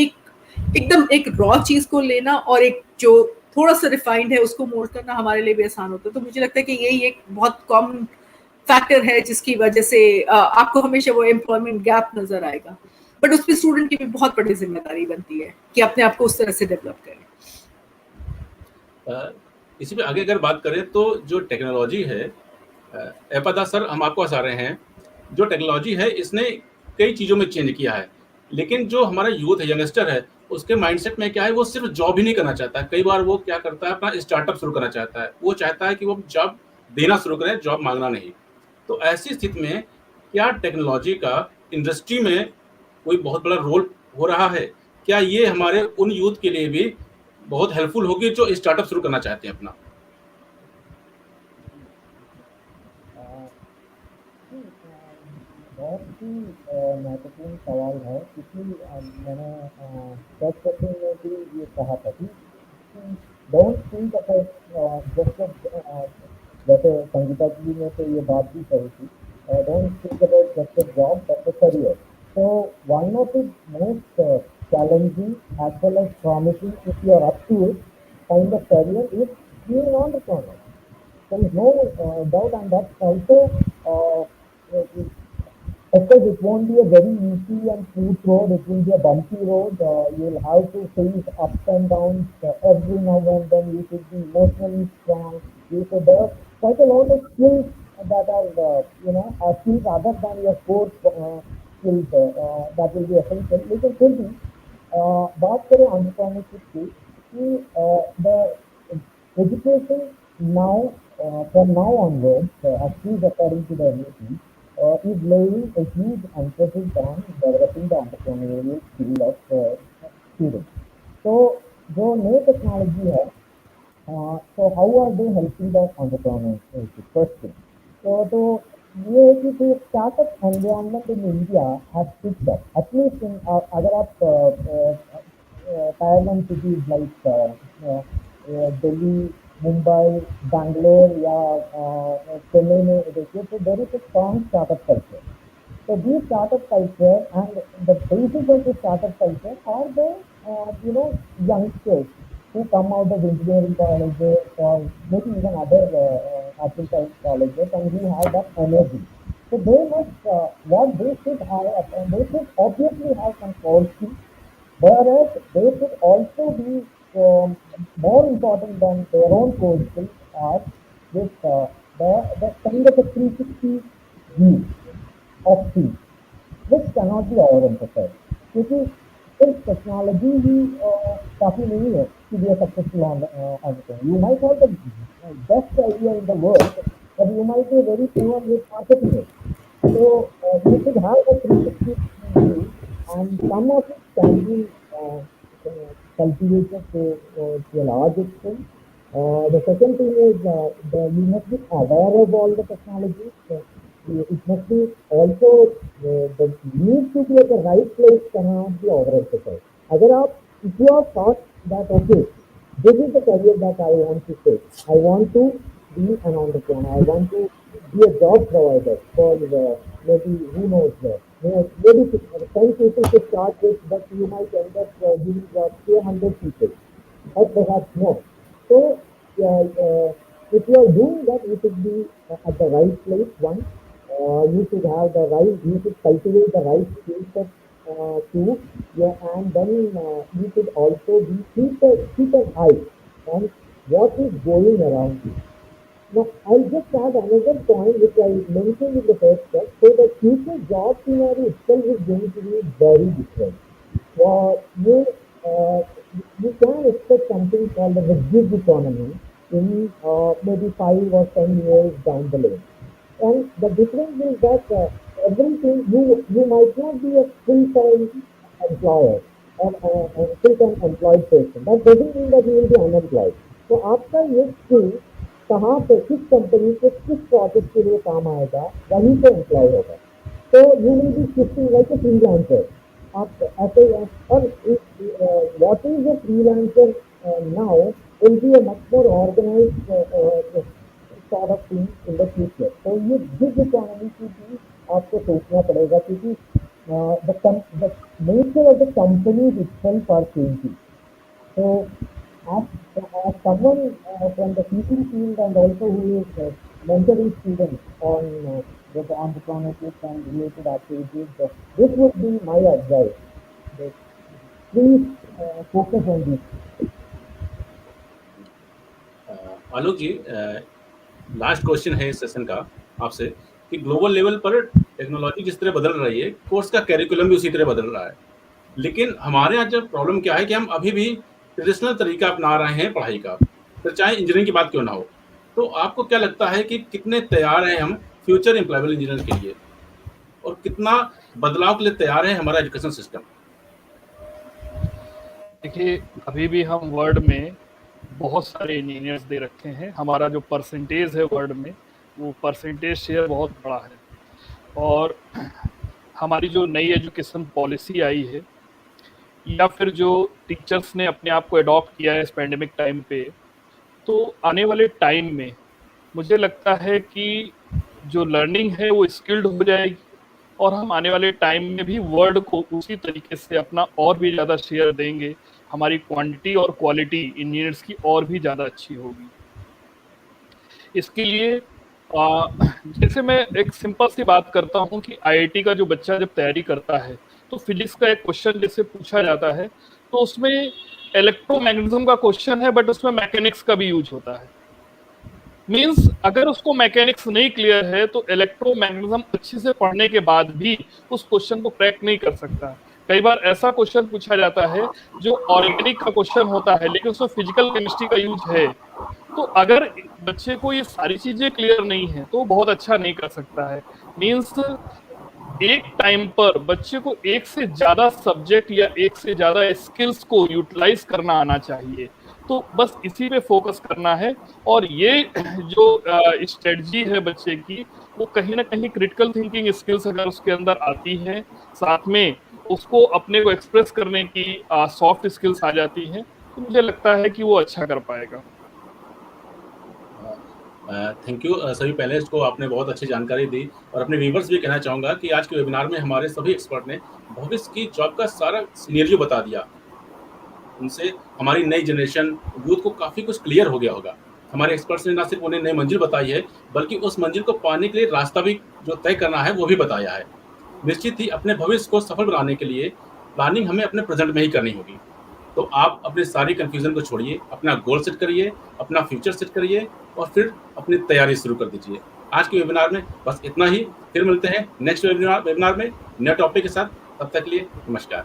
एकदम एक रॉ चीज को लेना और एक जो थोड़ा सा रिफाइंड है उसको मोल्ड करना हमारे लिए भी आसान होता है। तो मुझे लगता है कि यही एक बहुत कॉमन फैक्टर है जिसकी वजह से आपको हमेशा वो एम्प्लॉयमेंट गैप नजर आएगा। बट उस पर स्टूडेंट की भी बहुत बड़ी जिम्मेदारी बनती है कि अपने आप को उस तरह से डेवलप करें। इसी पे आगे अगर बात करें तो जो टेक्नोलॉजी है, एपदा सर हम आपको बता रहे हैं, जो टेक्नोलॉजी है इसने कई चीज़ों में चेंज किया है, लेकिन जो हमारा यूथ है, यंगस्टर है, उसके माइंडसेट में क्या है, वो सिर्फ जॉब ही नहीं करना चाहता है। कई बार वो क्या करता है, अपना स्टार्टअप शुरू करना चाहता है। वो चाहता है कि वो जॉब देना शुरू करें, जॉब मांगना नहीं। तो ऐसी स्थिति में क्या टेक्नोलॉजी का इंडस्ट्री में कोई बहुत बड़ा रोल हो रहा है? क्या ये हमारे उन यूथ के लिए भी बहुत हेल्पफुल होगी जो स्टार्टअप शुरू करना चाहते हैं अपना? बहुत ही महत्वपूर्ण सवाल है, क्योंकि मैंने फर्स्ट क्वेश्चन में भी ये कहा था कि डोंट थिंक अबाउट जस्ट जैसे संगीता जी ने तो ये बात भी कही थी, don't think about just a job but a career. So one of the most challenging as well as promising, if you are up to it, kind of career is being an entrepreneur. There is no doubt, and that's also of course, it won't be a very easy and smooth road. It will be a bumpy road. You'll have to face ups and downs every now and then. You should be emotionally strong. You should have quite a lot of skills that are skills other than your core skills that will be essential. लेकिन फिर भी बात करें entrepreneurship की, कि the education now, from now onwards, at least according to the NEP, is laying a huge emphasis on developing the entrepreneurial skill of students. So, जो नई टेक्नोलॉजी है, so how are they helping the entrepreneurs? First thing. तो ये है कि the startup environment in India has picked up. At least in अगर आप Tier 1 cities like Delhi, Mumbai, Bangalore या Chennai में देखिए, तो there is a strong startup culture. So these startup culture and the basis of the startup culture are the youngsters who come out of engineering colleges or maybe even other arts and science colleges, and who have that energy. So they must what they should have, and they should obviously have some quality, whereas they should also be more important than their own core skills are this the kind of a 360 view of things, which cannot be overemphasized. क्योंकि सिर्फ टेक्नोलॉजी ही काफी नहीं है to be a successful entrepreneur. You might have the best idea in the world, but you might be very poor with marketing it. So you should have a 360 view, and some of it can be cultivated to a large extent. The second thing is you must be aware of all the technologies. It must be also the need to be at the right place cannot be overemphasized. अगर आप, if you are thought that okay, this is the career that I want to take, I want to be an entrepreneur, I want to be a job provider for maybe who knows maybe 10 people to start with, but you might end up giving jobs to 100 people, or perhaps more. So if you are doing that, you should be at the right place. One, you should have the right, you should cultivate the right skill set too. Yeah, and then you should also be keep an eye on what is going around you. Now, I'll just add another point which I mentioned in the first step. So the future job scenario itself is going to be very different. You you can expect something called the gig economy in maybe 5 or 10 years down the lane. And the difference is that everything, you might not be a full-time employer or a full-time employed person. That doesn't mean that you will be unemployed. So आपका ये skill कहाँ पे, किस कंपनी के किस प्रोजेक्ट के लिए काम आएगा, वहीं पे एम्प्लॉय होगा. So you will be shifting like a freelancer. what is a freelancer now will be a much more organized sort of thing in the future. So ये gig economy की भी आपको सोचना पड़ेगा, क्योंकि the nature of the companies itself are changing. So as someone from the teaching field and also who is mentoring students on the entrepreneurship and related activities, this would be my advice. That please focus on this. Alok ji, last question है इस सेशन का आपसे कि ग्लोबल लेवल पर टेक्नोलॉजी जिस तरह बदल रही है, कोर्स का कैरिकुलम भी उसी तरह बदल रहा है, लेकिन हमारे यहाँ जब प्रॉब्लम क्या है कि हम अभी भी ट्रेडिशनल तरीका अपना रहे हैं पढ़ाई का, फिर चाहे इंजीनियरिंग की बात क्यों ना हो। तो आपको क्या लगता है कि कितने तैयार हैं हम फ्यूचर एम्प्लॉयबल इंजीनियर के लिए, और कितना बदलाव के लिए तैयार है हमारा एजुकेशन सिस्टम? देखिए, अभी भी हम वर्ल्ड में बहुत सारे इंजीनियर्स दे रखे हैं। हमारा जो परसेंटेज है वर्ल्ड में, वो परसेंटेज शेयर बहुत बड़ा है। और हमारी जो नई एजुकेशन पॉलिसी आई है, या फिर जो टीचर्स ने अपने आप को अडॉप्ट किया है इस पैंडेमिक टाइम पे, तो आने वाले टाइम में मुझे लगता है कि जो लर्निंग है वो स्किल्ड हो जाएगी, और हम आने वाले टाइम में भी वर्ल्ड को उसी तरीके से अपना और भी ज़्यादा शेयर देंगे। हमारी क्वांटिटी और क्वालिटी इंजीनियर्स की और भी ज़्यादा अच्छी होगी। इसके लिए जैसे मैं एक सिंपल सी बात करता हूँ कि आईआईटी का जो बच्चा जब तैयारी करता है, तो फिजिक्स का एक क्वेश्चन जैसे पूछा जाता है, तो उसमें इलेक्ट्रोमैग्नेटिज्म का क्वेश्चन है, बट उसमें मैकेनिक्स का भी यूज होता है। मीन्स अगर उसको मैकेनिक्स नहीं क्लियर है तो इलेक्ट्रोमैग्नेटिज्म अच्छे से पढ़ने के बाद भी उस क्वेश्चन को क्रैक नहीं कर सकता। कई बार ऐसा क्वेश्चन पूछा जाता है जो ऑर्गेनिक का क्वेश्चन होता है, लेकिन उसमें फिजिकल केमिस्ट्री का यूज है। तो अगर बच्चे को ये सारी चीजें क्लियर नहीं है तो बहुत अच्छा नहीं कर सकता है। मीन्स एक टाइम पर बच्चे को एक से ज्यादा सब्जेक्ट या एक से ज्यादा स्किल्स को यूटिलाइज करना आना चाहिए। तो बस इसी पे फोकस करना है। और ये जो स्ट्रेटजी है बच्चे की, वो कहीं ना कहीं क्रिटिकल थिंकिंग स्किल्स अगर उसके अंदर आती है, साथ में उसको अपने को एक्सप्रेस करने की सॉफ्ट स्किल्स आ जाती हैं, तो मुझे लगता है कि वो अच्छा कर पाएगा। थैंक यू सभी पैनलिस्ट को, आपने बहुत अच्छी जानकारी दी। और अपने व्यूवर्स भी कहना चाहूँगा कि आज के वेबिनार में हमारे सभी एक्सपर्ट ने भविष्य की जॉब का सारा सिनेरियो बता दिया। उनसे हमारी नई जनरेशन यूथ को काफ़ी कुछ क्लियर हो गया होगा। हमारे एक्सपर्ट्स ने ना सिर्फ उन्हें नई मंजिल बताई है, बल्कि उस मंजिल को पाने के लिए रास्ता भी जो तय करना है वो भी बताया है। निश्चित ही अपने भविष्य को सफल बनाने के लिए प्लानिंग हमें अपने प्रेजेंट में ही करनी होगी। तो आप अपने सारी कन्फ्यूजन को छोड़िए, अपना गोल सेट करिए, अपना फ्यूचर सेट करिए, और फिर अपनी तैयारी शुरू कर दीजिए। आज के वेबिनार में बस इतना ही। फिर मिलते हैं नेक्स्ट वेबिनार में नए टॉपिक के साथ। तब तक के लिए नमस्कार।